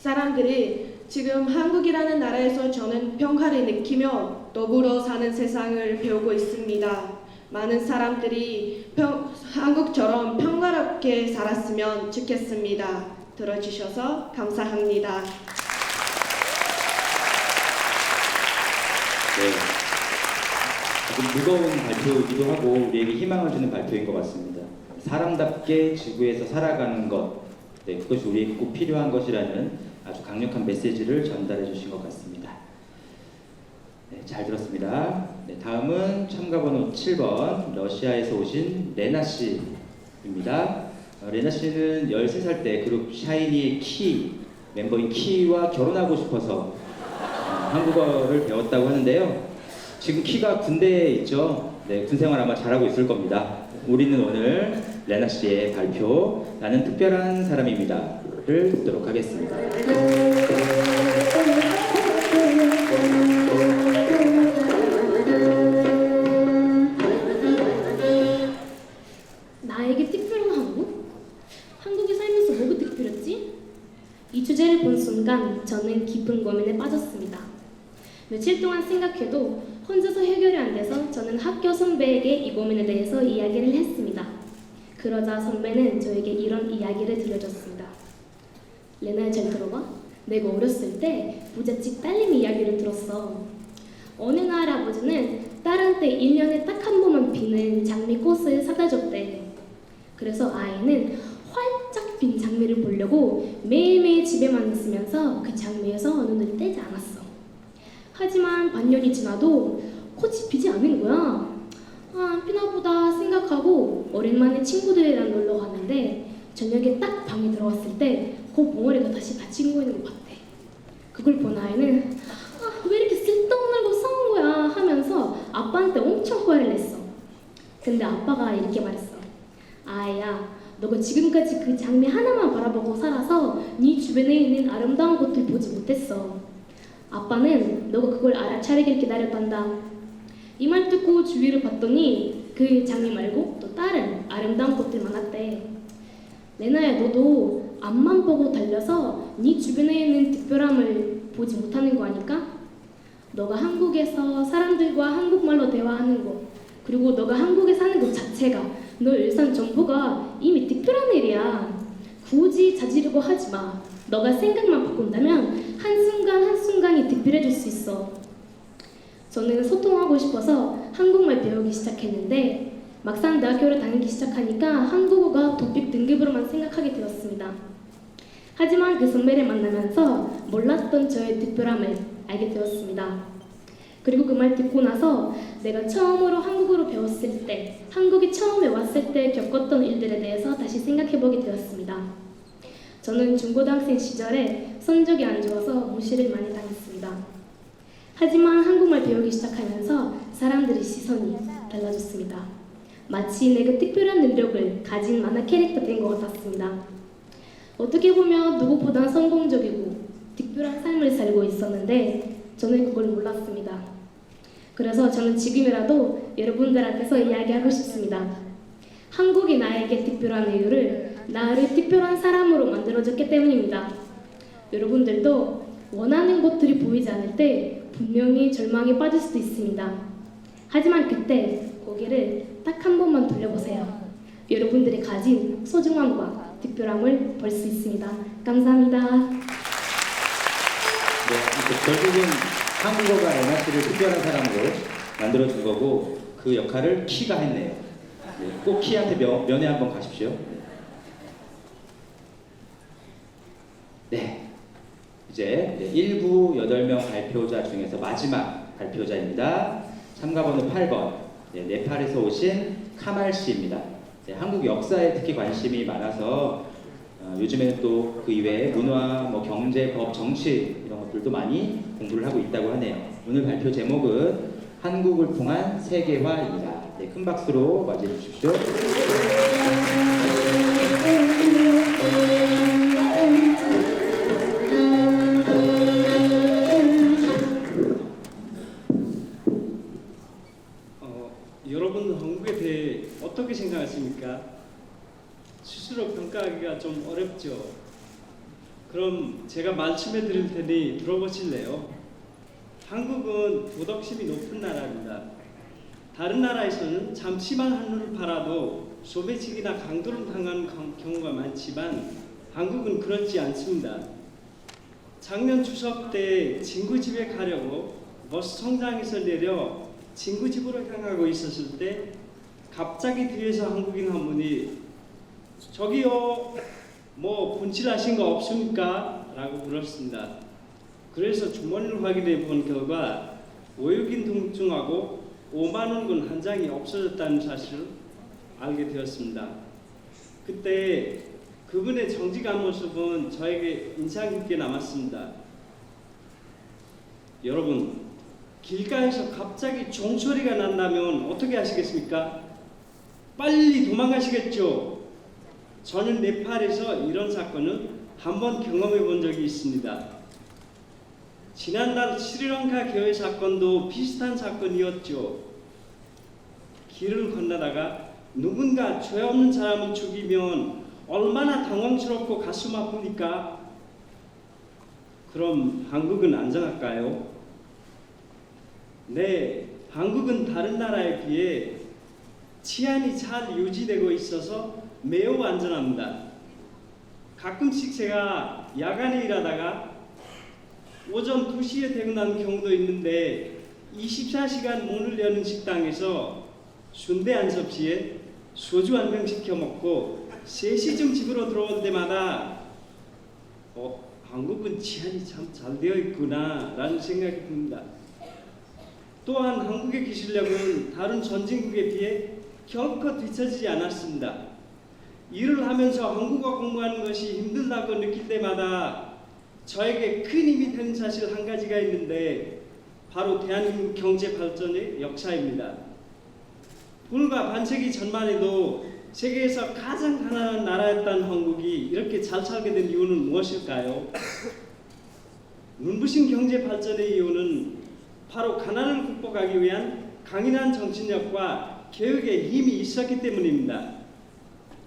사람들이 지금 한국이라는 나라에서 저는 평화를 느끼며 더불어 사는 세상을 배우고 있습니다. 많은 사람들이 한국처럼 평화롭게 살았으면 좋겠습니다. 들어주셔서 감사합니다. 네. 조금 무거운 발표이기도 하고 우리에게 희망을 주는 발표인 것 같습니다. 사람답게 지구에서 살아가는 것, 네, 그것이 우리에게 꼭 필요한 것이라는 아주 강력한 메시지를 전달해 주신 것 같습니다. 네, 잘 들었습니다. 네, 다음은 참가번호 7번 러시아에서 오신 레나 씨입니다. 레나 씨는 13살 때 그룹 샤이니의 키 멤버인 키와 결혼하고 싶어서 한국어를 배웠다고 하는데요. 지금 키가 군대에 있죠. 네, 군 생활 아마 잘하고 있을 겁니다. 우리는 오늘 레나 씨의 발표 나는 특별한 사람입니다를 듣도록 하겠습니다. 나에게 특별한 한국? 한국에 살면서 뭐가 특별했지? 이 주제를 본 순간 저는 깊은 고민에 빠졌습니다. 며칠 동안 생각해도 혼자서 해결이 안 돼서 저는 학교 선배에게 이 고민에 대해서 이야기를 했습니다. 그러자 선배는 저에게 이런 이야기를 들려줬습니다. 레나야, 잘 들어봐. 내가 어렸을 때 부잣집 딸님 이야기를 들었어. 어느 날 아버지는 딸한테 1년에 딱 한 번만 피는 장미꽃을 사다 줬대. 그래서 아이는 활짝 핀 장미를 보려고 매일매일 집에만 있으면서 그 장미에서 눈을 떼지 않았어. 하지만 반년이 지나도 꽃이 피지 않은 거야. 피나 보다 생각하고 오랜만에 친구들이랑 놀러 갔는데 저녁에 딱 방에 들어갔을 때 그 봉오리가 다시 닫힌 거 있는 것 같아. 그걸 본 아이는 왜 이렇게 쓸데없는 거 사온 거야 하면서 아빠한테 엄청 화를 냈어. 근데 아빠가 이렇게 말했어. 아이야, 너가 지금까지 그 장미 하나만 바라보고 살아서 네 주변에 있는 아름다운 것들 보지 못했어. 아빠는 너가 그걸 알아차리길 기다렸단다. 이 말 듣고 주위를 봤더니 그 장미 말고 또 다른 아름다운 꽃들 많았대. 레나야, 너도 앞만 보고 달려서 네 주변에 있는 특별함을 보지 못하는 거 아닐까? 너가 한국에서 사람들과 한국말로 대화하는 거, 그리고 너가 한국에 사는 것 자체가 너 일상 전부가 이미 특별한 일이야. 굳이 자지르고 하지 마. 너가 생각만 바꾼다면 한순간 한순간이 특별해질 수 있어. 저는 소통하고 싶어서 한국말 배우기 시작했는데 막상 대학교를 다니기 시작하니까 한국어가 토픽 등급으로만 생각하게 되었습니다. 하지만 그 선배를 만나면서 몰랐던 저의 특별함을 알게 되었습니다. 그리고 그 말 듣고 나서 내가 처음으로 한국어로 배웠을 때, 한국에 처음에 왔을 때 겪었던 일들에 대해서 다시 생각해보게 되었습니다. 저는 중고등학생 시절에 성적이 안 좋아서 무시를 많이 당했습니다. 하지만 한국말 배우기 시작하면서 사람들의 시선이 달라졌습니다. 마치 내가 특별한 능력을 가진 만화 캐릭터 된 것 같았습니다. 어떻게 보면 누구보다 성공적이고 특별한 삶을 살고 있었는데 저는 그걸 몰랐습니다. 그래서 저는 지금이라도 여러분들 앞에서 이야기하고 싶습니다. 한국이 나에게 특별한 이유를 나를 특별한 사람으로 만들어줬기 때문입니다. 여러분들도 원하는 것들이 보이지 않을 때 분명히 절망에 빠질 수도 있습니다. 하지만 그때 고개를 딱 한 번만 돌려보세요. 여러분들이 가진 소중함과 특별함을 볼 수 있습니다. 감사합니다. 네, 결국은 한국어가 레나 씨를 특별한 사람으로 만들어준 거고 그 역할을 키가 했네요. 네, 꼭 키한테 면회 한번 가십시오. 네, 이제 1부 8명 발표자 중에서 마지막 발표자입니다. 참가번호 8번 네팔에서 오신 카말 씨입니다. 네, 한국 역사에 특히 관심이 많아서 요즘에는 또 그 이외에 문화, 경제, 법, 정치 이런 것들도 많이 공부를 하고 있다고 하네요. 오늘 발표 제목은 한국을 통한 세계화입니다. 네, 큰 박수로 맞이해 주십시오. 여러분 한국에 대해 어떻게 생각하십니까? 스스로 평가하기가 좀 어렵죠. 그럼 제가 말씀해 드릴 테니 들어보실래요? 한국은 도덕심이 높은 나라입니다. 다른 나라에서는 잠시만 한눈을 팔아도 소매치기나 강도를 당하는 경우가 많지만 한국은 그렇지 않습니다. 작년 추석 때 친구 집에 가려고 버스 정류장에서 내려 친구 집으로 향하고 있었을 때 갑자기 뒤에서 한국인 한 분이 저기요 뭐 분칠하신 거 없습니까? 라고 물었습니다. 그래서 주머니를 확인해 본 결과 외국인 통증하고 5만 원권 한 장이 없어졌다는 사실을 알게 되었습니다. 그때 그분의 정직한 모습은 저에게 인상 깊게 남았습니다. 여러분, 길가에서 갑자기 종소리가 난다면 어떻게 하시겠습니까? 빨리 도망가시겠죠? 저는 네팔에서 이런 사건을 한번 경험해 본 적이 있습니다. 지난달 스리랑카 교회 사건도 비슷한 사건이었죠. 길을 건너다가 누군가 죄 없는 사람을 죽이면 얼마나 당황스럽고 가슴 아픕니까? 그럼 한국은 안전할까요? 네, 한국은 다른 나라에 비해 치안이 잘 유지되고 있어서 매우 안전합니다. 가끔씩 제가 야간에 일하다가 오전 2시에 퇴근하는 경우도 있는데 24시간 문을 여는 식당에서 순대 한 접시에 소주 한 병 시켜 먹고 3시쯤 집으로 들어올 때마다 한국은 치안이 참 잘 되어 있구나 라는 생각이 듭니다. 또한 한국의 기술력은 다른 선진국에 비해 결코 뒤처지지 않았습니다. 일을 하면서 한국어 공부하는 것이 힘들다고 느낄 때마다 저에게 큰 힘이 되는 사실 한 가지가 있는데 바로 대한민국 경제 발전의 역사입니다. 불과 반세기 전만 해도 세계에서 가장 가난한 나라였던 한국이 이렇게 잘 살게 된 이유는 무엇일까요? 눈부신 경제 발전의 이유는 바로 가난을 극복하기 위한 강인한 정신력과 교육의 힘이 있었기 때문입니다.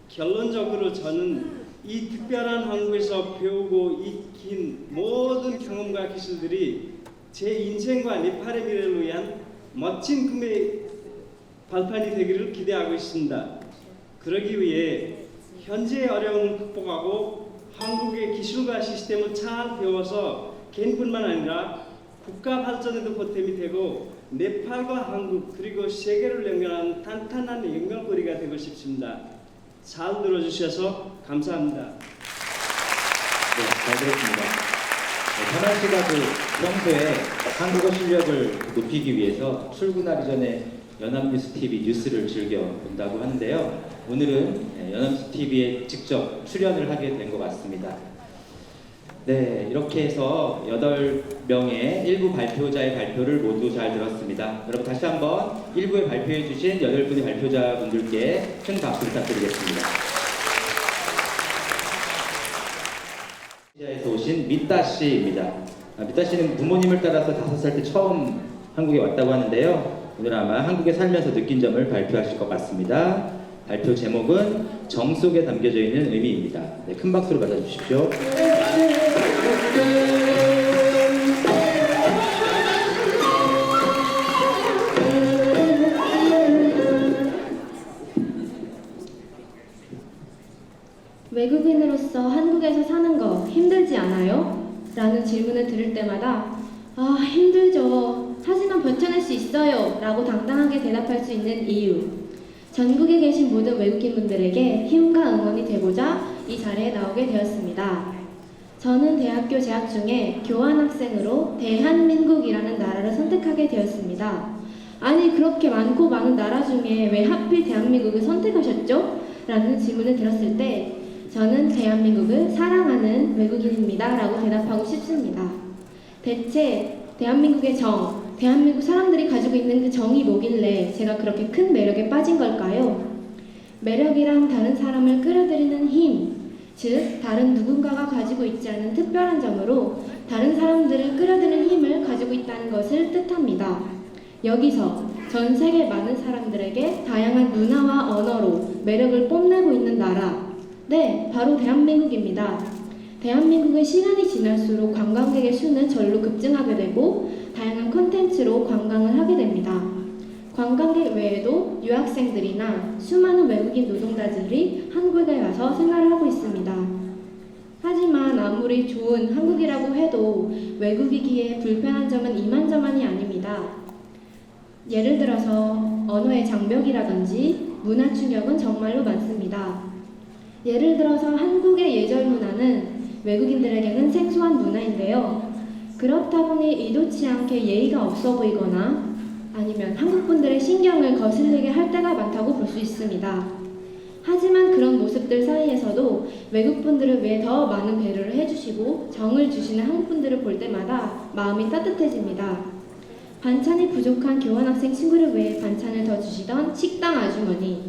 결론적으로 저는 이 특별한 한국에서 배우고 익힌 모든 경험과 기술들이 제 인생과 네팔의 미래를 위한 멋진 꿈의 발판이 되기를 기대하고 있습니다. 그러기 위해 현재의 어려움을 극복하고 한국의 기술과 시스템을 잘 배워서 개인뿐만 아니라 국가 발전에도 보탬이 되고 네팔과 한국 그리고 세계를 연결하는 탄탄한 연결고리가 되고 싶습니다. 잘 들어주셔서 감사합니다. 네, 잘 들었습니다. 현안 씨가 평소에 한국어 실력을 높이기 위해서 출근하기 전에 연합뉴스 TV 뉴스를 즐겨 본다고 하는데요. 오늘은 연합뉴스 TV에 직접 출연을 하게 된 것 같습니다. 네, 이렇게 해서 8명의 1부 발표자의 발표를 모두 잘 들었습니다. 여러분 다시 한번 1부에 발표해 주신 8분의 발표자분들께 큰 박수 부탁드리겠습니다. 에서 오신 미따 씨입니다. 미따 씨는 부모님을 따라서 5살 때 처음 한국에 왔다고 하는데요. 오늘 아마 한국에 살면서 느낀 점을 발표하실 것 같습니다. 발표 제목은 정 속에 담겨져 있는 의미입니다. 네, 큰 박수로 받아주십시오. 외국인으로서 한국에서 사는 거 힘들지 않아요? 라는 질문을 들을 때마다 힘들죠. 하지만 버텨낼 수 있어요. 라고 당당하게 대답할 수 있는 이유. 전국에 계신 모든 외국인분들에게 힘과 응원이 되고자 이 자리에 나오게 되었습니다. 저는 대학교 재학 중에 교환학생으로 대한민국이라는 나라를 선택하게 되었습니다. 아니 그렇게 많고 많은 나라 중에 왜 하필 대한민국을 선택하셨죠? 라는 질문을 들었을 때 저는 대한민국을 사랑하는 외국인입니다 라고 대답하고 싶습니다. 대체 대한민국의 대한민국 사람들이 가지고 있는 그 정이 뭐길래 제가 그렇게 큰 매력에 빠진 걸까요? 매력이란 다른 사람을 끌어들이는 힘, 즉 다른 누군가가 가지고 있지 않은 특별한 점으로 다른 사람들을 끌어들이는 힘을 가지고 있다는 것을 뜻합니다. 여기서 전 세계 많은 사람들에게 다양한 문화와 언어로 매력을 뽐내고 있는 나라, 네, 바로 대한민국입니다. 대한민국은 시간이 지날수록 관광객의 수는 절로 급증하게 되고 다양한 콘텐츠로 관광을 하게 됩니다. 관광객 외에도 유학생들이나 수많은 외국인 노동자들이 한국에 와서 생활을 하고 있습니다. 하지만 아무리 좋은 한국이라고 해도 외국이기에 불편한 점은 이만저만이 아닙니다. 예를 들어서 언어의 장벽이라든지 문화 충격은 정말로 많습니다. 예를 들어서 한국의 예절 문화는 외국인들에게는 생소한 문화인데요. 그렇다 보니 의도치 않게 예의가 없어 보이거나 아니면 한국분들의 신경을 거슬리게 할 때가 많다고 볼 수 있습니다. 하지만 그런 모습들 사이에서도 외국분들을 위해 더 많은 배려를 해주시고 정을 주시는 한국분들을 볼 때마다 마음이 따뜻해집니다. 반찬이 부족한 교환학생 친구를 위해 반찬을 더 주시던 식당 아주머니,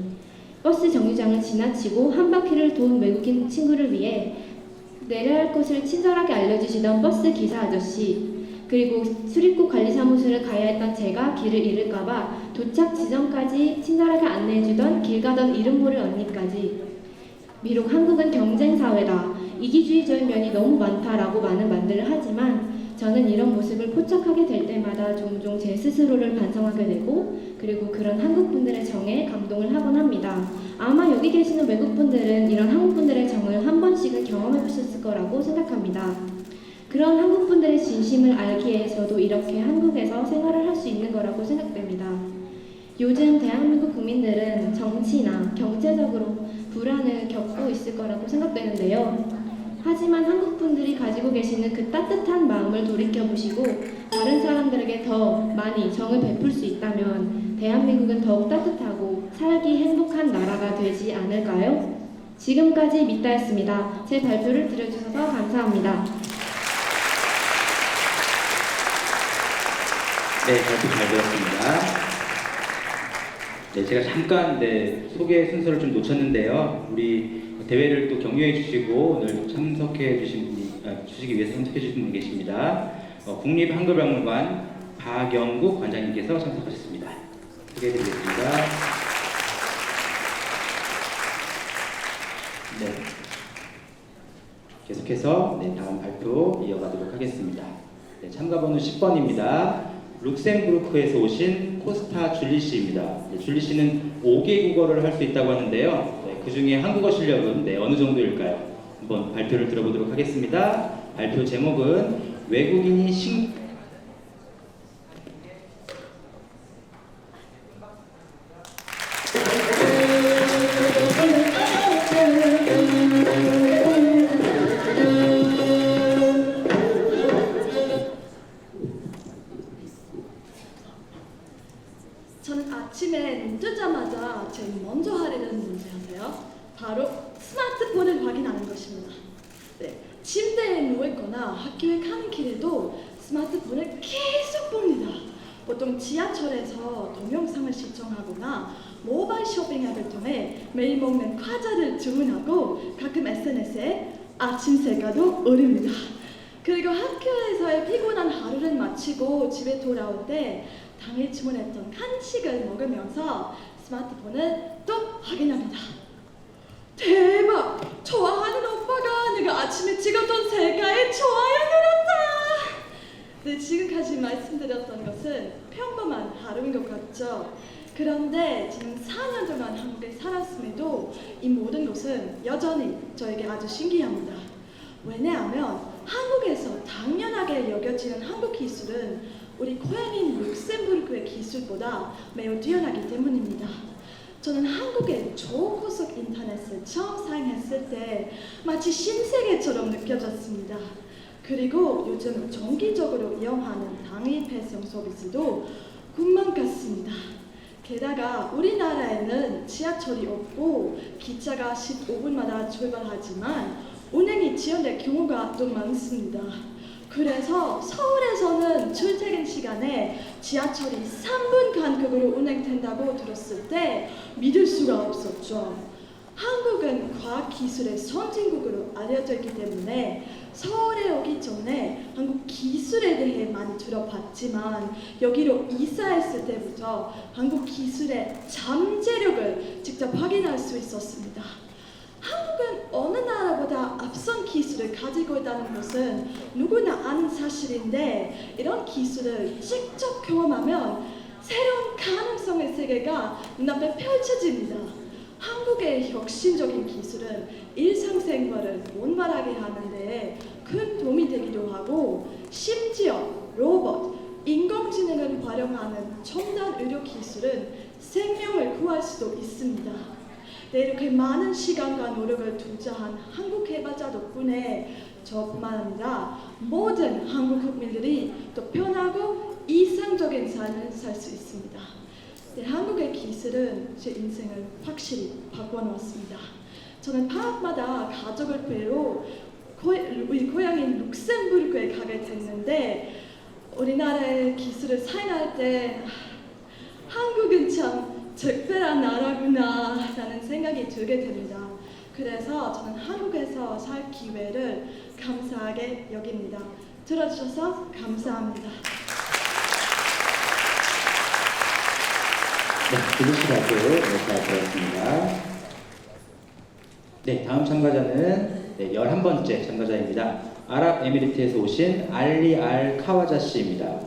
버스 정류장을 지나치고 한 바퀴를 돈 외국인 친구를 위해 내려야 할 곳을 친절하게 알려주시던 버스 기사 아저씨, 그리고 출입국 관리사무소를 가야 했던 제가 길을 잃을까봐 도착 지점까지 친절하게 안내해주던 길 가던 이름 모를 언니까지. 비록 한국은 경쟁사회다, 이기주의적인 면이 너무 많다라고 많은 말들을 하지만 저는 이런 모습을 포착하게 될 때마다 종종 제 스스로를 반성하게 되고 그리고 그런 한국분들의 정에 감동을 하곤 합니다. 아마 여기 계시는 외국분들은 이런 한국분들의 정을 한 번씩은 경험해 보셨을 거라고 생각합니다. 그런 한국분들의 진심을 알기 위해서도 이렇게 한국에서 생활을 할 수 있는 거라고 생각됩니다. 요즘 대한민국 국민들은 정치나 경제적으로 불안을 겪고 있을 거라고 생각되는데요. 하지만 한국분들이 가지고 계시는 그 따뜻한 마음을 돌이켜보시고 다른 사람들에게 더 많이 정을 베풀 수 있다면 대한민국은 더욱 따뜻하고 살기 행복한 나라가 되지 않을까요? 지금까지 미따였습니다. 제 발표를 들어주셔서 감사합니다. 네, 발표 잘 들었습니다. 네, 제가 잠깐 소개 순서를 좀 놓쳤는데요. 우리 대회를 또 격려해 주시고 오늘 참석해 주신 분이 주시기 위해서 참석해 주신 분 계십니다. 국립한글박물관 박영국 관장님께서 참석하셨습니다. 소개해 드리겠습니다. 네. 계속해서 다음 발표 이어가도록 하겠습니다. 네, 참가번호 10번입니다. 룩셈부르크에서 오신 코스타 줄리 씨입니다. 네, 줄리 씨는 5개 국어를 할 수 있다고 하는데요. 네, 그 중에 한국어 실력은 어느 정도일까요? 한번 발표를 들어보도록 하겠습니다. 발표 제목은 외국인이 저는 아침에 눈 뜨자마자 제일 먼저 하려 되는 문제 아세요? 바로 스마트폰을 확인하는 것입니다. 네, 침대에 누워있거나 학교에 가는 길에도 스마트폰을 계속 봅니다. 보통 지하철에서 동영상을 시청하거나 모바일 쇼핑 앱을 통해 매일 먹는 과자를 주문하고 가끔 SNS에 아침 색깔도 올립니다. 그리고 학교에서의 피곤한 하루를 마치고 집에 돌아올 때 당일 주문했던 간식을 먹으면서 스마트폰을 또 확인합니다. 대박! 좋아하는 오빠가 내가 아침에 찍었던 색깔에 좋아요 눌렀다! 네, 지금까지 말씀드렸던 것은 평범한 하루인 것 같죠? 그런데 지금 4년 동안 한국에 살았음에도 이 모든 것은 여전히 저에게 아주 신기합니다. 왜냐하면 한국에서 당연하게 여겨지는 한국 기술은 우리 고향인 룩셈부르크의 기술보다 매우 뛰어나기 때문입니다. 저는 한국의 초고속 인터넷을 처음 사용했을 때 마치 신세계처럼 느껴졌습니다. 그리고 요즘 정기적으로 이용하는 당일 배송 서비스도 꿈만 같습니다. 게다가 우리나라에는 지하철이 없고 기차가 15분마다 출발하지만 운행이 지연될 경우가 또 많습니다. 그래서 서울에서는 출퇴근 시간에 지하철이 3분 간격으로 운행된다고 들었을 때 믿을 수가 없었죠. 한국은 과학기술의 선진국으로 알려져 있기 때문에 서울에 오기 전에 한국 기술에 대해 많이 들어봤지만 여기로 이사했을 때부터 한국 기술의 잠재력을 직접 확인할 수 있었습니다. 한국 한국은 어느 나라보다 앞선 기술을 가지고 있다는 것은 누구나 아는 사실인데 이런 기술을 직접 경험하면 새로운 가능성의 세계가 눈앞에 펼쳐집니다. 한국의 혁신적인 기술은 일상생활을 원활하게 하는 데 큰 도움이 되기도 하고 심지어 로봇, 인공지능을 활용하는 첨단 의료 기술은 생명을 구할 수도 있습니다. 네, 이렇게 많은 시간과 노력을 투자한 한국 개발자 덕분에 저뿐만 아니라 모든 한국 국민들이 더 편하고 이상적인 삶을 살 수 있습니다. 네, 한국의 기술은 제 인생을 확실히 바꿔놓았습니다. 저는 방학마다 가족을 뵈러 우리 고향인 룩셈부르크에 가게 됐는데 우리나라의 기술을 사용할 때 한국은 참 특별한 나라구나 라는 생각이 들게 됩니다. 그래서 저는 한국에서 살 기회를 감사하게 여깁니다. 들어주셔서 감사합니다. 네, 들으시라고 잘 들었습니다. 네, 다음 참가자는 11번째 참가자입니다. 아랍에미리트에서 오신 알리 알 카와자씨입니다.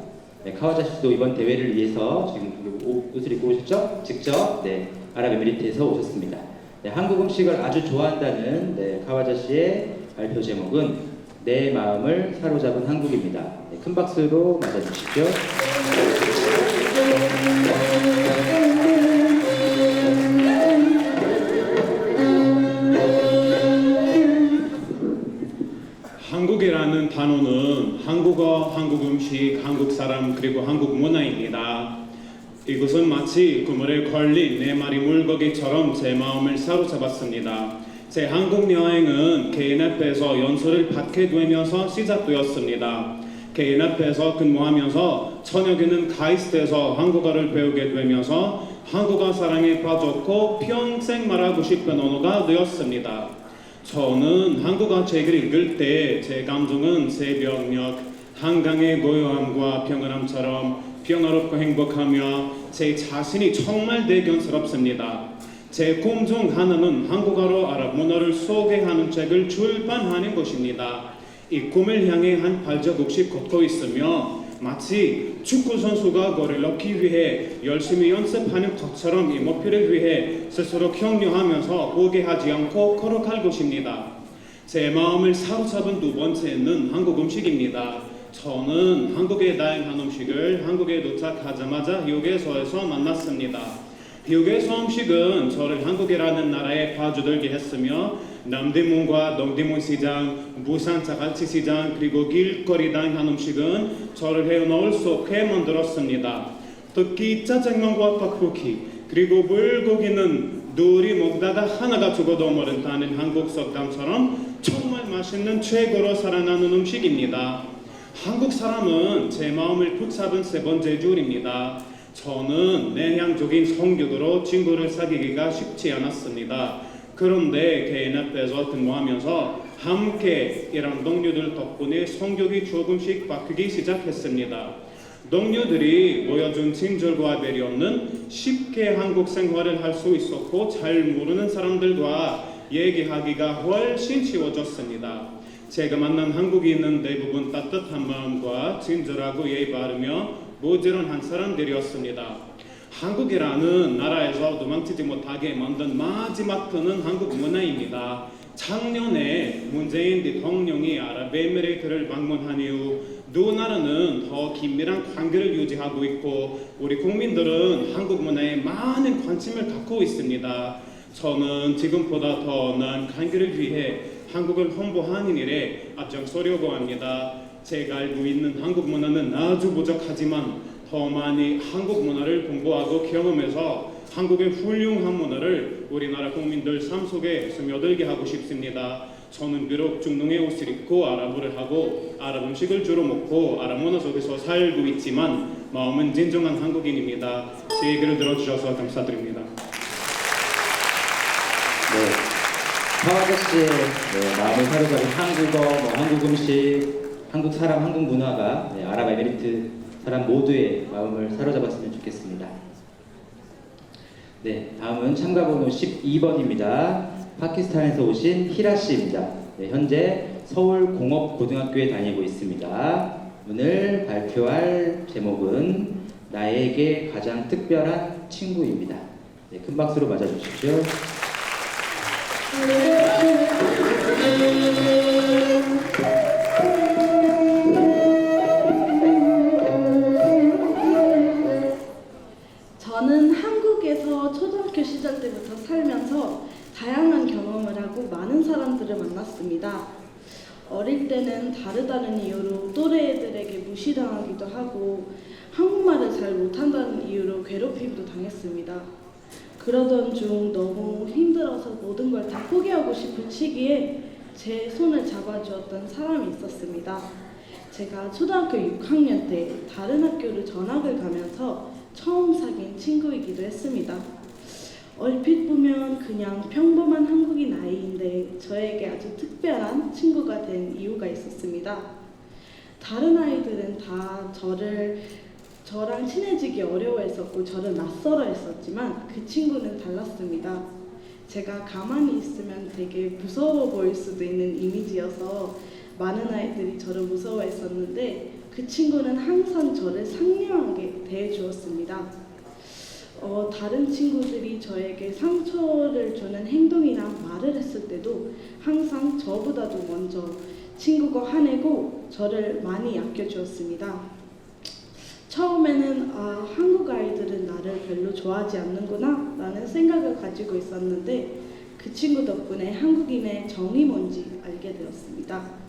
네, 카와자씨도 이번 대회를 위해서 지금 옷을 입고 오셨죠? 직접 아랍에미리트에서 오셨습니다. 네, 한국 음식을 아주 좋아한다는 카와자씨의 발표 제목은 내 마음을 사로잡은 한국입니다. 네, 큰 박수로 맞아주시죠. 한국이라는 단어는 한국어, 한국 음식, 한국 사람 그리고 한국 문화입니다. 이것은 마치 그물에 걸린 내 말이 물고기처럼 제 마음을 사로잡았습니다. 제 한국 여행은 개인 앞에서 연수를 받게 되면서 시작되었습니다. 개인 앞에서 근무하면서 저녁에는 카이스트에서 한국어를 배우게 되면서 한국어 사랑에 빠졌고 평생 말하고 싶은 언어가 되었습니다. 저는 한국어 책을 읽을 때 제 감정은 새벽녘 한강의 고요함과 평온함처럼 평화롭고 행복하며 제 자신이 정말 대견스럽습니다. 제 꿈 중 하나는 한국어로 아랍 문화를 소개하는 책을 출판하는 것입니다. 이 꿈을 향해 한 발자국씩 걷고 있으며 마치 축구 선수가 골을 넣기 위해 열심히 연습하는 것처럼 이 목표를 위해 스스로 격려하면서 포기하지 않고 걸어갈 것입니다. 제 마음을 사로잡은 두 번째는 한국 음식입니다. 저는 한국의 다양한 음식을 한국에 도착하자마자 휴게소에서 만났습니다. 휴게소 음식은 저를 한국이라는 나라에 빠져들게 했으며 남대문과 동대문 시장, 부산 자갈치 시장 그리고 길거리 다양한 음식은 저를 헤어놓을 수 없게 만들었습니다. 특히 짜장면과 떡볶이 그리고 불고기는 둘이 먹다가 하나가 죽어도 모른다는 한국 속담처럼 정말 맛있는 최고로 살아나는 음식입니다. 한국 사람은 제 마음을 붙잡은 세 번째 줄입니다. 저는 내향적인 성격으로 친구를 사귀기가 쉽지 않았습니다. 그런데 개인 앞에서 근무하면서 함께 일한 동료들 덕분에 성격이 조금씩 바뀌기 시작했습니다. 동료들이 보여준 친절과 배려는 쉽게 한국 생활을 할 수 있었고 잘 모르는 사람들과 얘기하기가 훨씬 쉬워졌습니다. 제가 만난 한국인은 대부분 따뜻한 마음과 친절하고 예의 바르며 부지런한 사람들이었습니다. 한국이라는 나라에서 도망치지 못하게 만든 마지막 터는 한국 문화입니다. 작년에 문재인 대통령이 아랍에미리트를 방문한 이후 두 나라는 더 긴밀한 관계를 유지하고 있고 우리 국민들은 한국 문화에 많은 관심을 갖고 있습니다. 저는 지금보다 더 나은 관계를 위해 한국을 홍보하는 일에 앞장서려고 합니다. 제가 알고 있는 한국 문화는 아주 부족하지만 더 많이 한국 문화를 공부하고 경험해서 한국의 훌륭한 문화를 우리나라 국민들 삶 속에 스며들게 하고 싶습니다. 저는 비록 중동의 옷을 입고 아랍어를 하고 아랍 음식을 주로 먹고 아랍 문화 속에서 살고 있지만 마음은 진정한 한국인입니다. 제 얘기를 들어주셔서 감사드립니다. 카와자씨의 마음을 사로잡은 한국어, 한국 음식, 한국 사람, 한국 문화가 아랍에미리트 사람 모두의 마음을 사로잡았으면 좋겠습니다. 네, 다음은 참가번호 12번입니다. 파키스탄에서 오신 히라 씨입니다. 네, 현재 서울공업고등학교에 다니고 있습니다. 오늘 발표할 제목은 나에게 가장 특별한 친구입니다. 네, 큰 박수로 맞아주십시오. 저는 한국에서 초등학교 시절 때부터 살면서 다양한 경험을 하고 많은 사람들을 만났습니다. 어릴 때는 다르다는 이유로 또래 애들에게 무시당하기도 하고 한국말을 잘 못한다는 이유로 괴롭힘도 당했습니다. 그러던 중 너무 힘들어서 모든 걸 다 포기하고 싶은 시기에 제 손을 잡아주었던 사람이 있었습니다. 제가 초등학교 6학년 때 다른 학교로 전학을 가면서 처음 사귄 친구이기도 했습니다. 얼핏 보면 그냥 평범한 한국인 아이인데 저에게 아주 특별한 친구가 된 이유가 있었습니다. 다른 아이들은 다 저랑 친해지기 어려워했었고 저를 낯설어했었지만 그 친구는 달랐습니다. 제가 가만히 있으면 되게 무서워 보일 수도 있는 이미지여서 많은 아이들이 저를 무서워했었는데 그 친구는 항상 저를 상냥하게 대해주었습니다. 다른 친구들이 저에게 상처를 주는 행동이나 말을 했을 때도 항상 저보다도 먼저 친구가 화내고 저를 많이 아껴주었습니다. 처음에는 한국 아이들은 나를 별로 좋아하지 않는구나 라는 생각을 가지고 있었는데 그 친구 덕분에 한국인의 정이 뭔지 알게 되었습니다.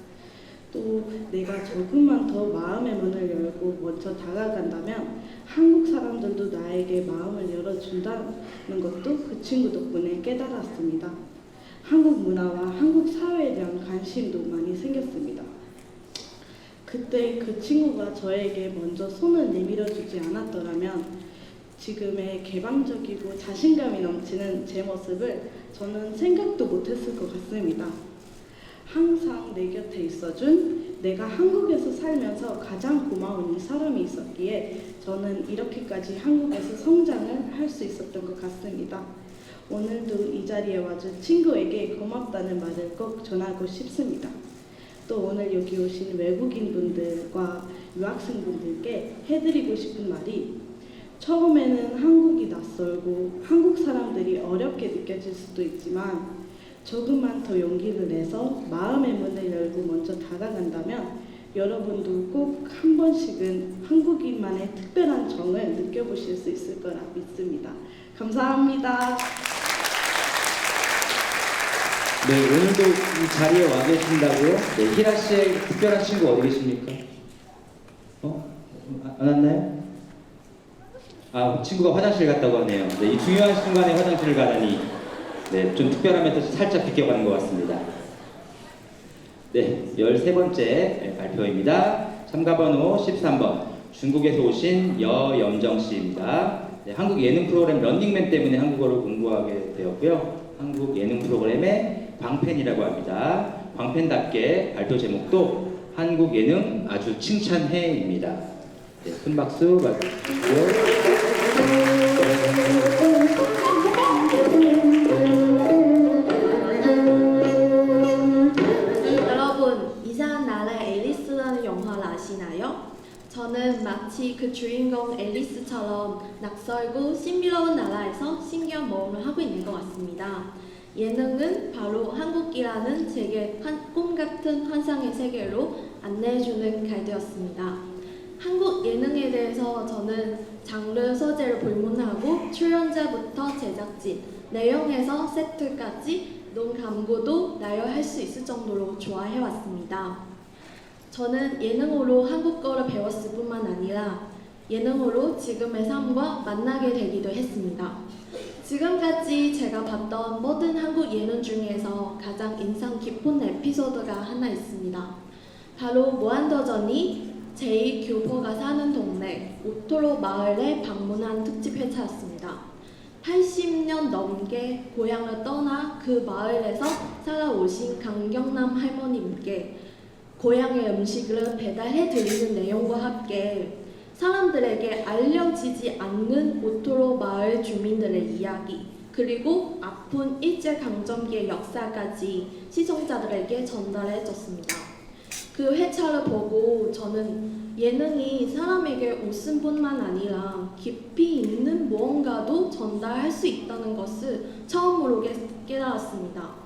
또 내가 조금만 더 마음의 문을 열고 먼저 다가간다면 한국 사람들도 나에게 마음을 열어준다는 것도 그 친구 덕분에 깨달았습니다. 한국 문화와 한국 사회에 대한 관심도 많이 생겼습니다. 그때 그 친구가 저에게 먼저 손을 내밀어주지 않았더라면 지금의 개방적이고 자신감이 넘치는 제 모습을 저는 생각도 못했을 것 같습니다. 항상 내 곁에 있어준 내가 한국에서 살면서 가장 고마운 이 사람이 있었기에 저는 이렇게까지 한국에서 성장을 할 수 있었던 것 같습니다. 오늘도 이 자리에 와준 친구에게 고맙다는 말을 꼭 전하고 싶습니다. 또 오늘 여기 오신 외국인 분들과 유학생 분들께 해드리고 싶은 말이 처음에는 한국이 낯설고 한국 사람들이 어렵게 느껴질 수도 있지만 조금만 더 용기를 내서 마음의 문을 열고 먼저 다가간다면 여러분도 꼭 한 번씩은 한국인만의 특별한 정을 느껴보실 수 있을 거라 믿습니다. 감사합니다. 네, 오늘도 이 자리에 와 계신다고요? 네, 히라 씨의 특별한 친구 어디 계십니까? 안 왔나요? 친구가 화장실 갔다고 하네요. 네, 이 중요한 순간에 화장실을 가다니 네, 좀 특별하면서 살짝 비껴가는 것 같습니다. 네, 13번째 발표입니다. 참가번호 13번 중국에서 오신 여염정 씨입니다. 네, 한국 예능 프로그램 런닝맨 때문에 한국어를 공부하게 되었고요. 한국 예능 프로그램의 광팬이라고 합니다. 광팬답게 발표 제목도 한국 예능 아주 칭찬해입니다. 네, 큰 박수 받으시고요. 여러분, 이상한 나라의 앨리스라는 영화를 아시나요? 저는 마치 그 주인공 앨리스처럼 낯설고 신비로운 나라에서 신기한 모험을 하고 있는 것 같습니다. 예능은 바로 한국이라는 제게 꿈 같은 환상의 세계로 안내해주는 가이드였습니다. 한국 예능에 대해서 저는 장르 소재를 불문하고 출연자부터 제작진, 내용에서 세트까지 눈 감고도 나열할 수 있을 정도로 좋아해왔습니다. 저는 예능으로 한국어를 배웠을 뿐만 아니라 예능으로 지금의 삶과 만나게 되기도 했습니다. 지금까지 제가 봤던 모든 한국 예능 중에서 가장 인상 깊은 에피소드가 하나 있습니다. 바로 무한도전이 제2교포가 사는 동네 오토로 마을에 방문한 특집 회차였습니다. 80년 넘게 고향을 떠나 그 마을에서 살아오신 강경남 할머님께 고향의 음식을 배달해 드리는 내용과 함께 사람들에게 알려지지 않는 오토로 마을 주민들의 이야기, 그리고 아픈 일제강점기의 역사까지 시청자들에게 전달해줬습니다. 그 회차를 보고 저는 예능이 사람에게 웃음뿐만 아니라 깊이 있는 무언가도 전달할 수 있다는 것을 처음으로 깨달았습니다.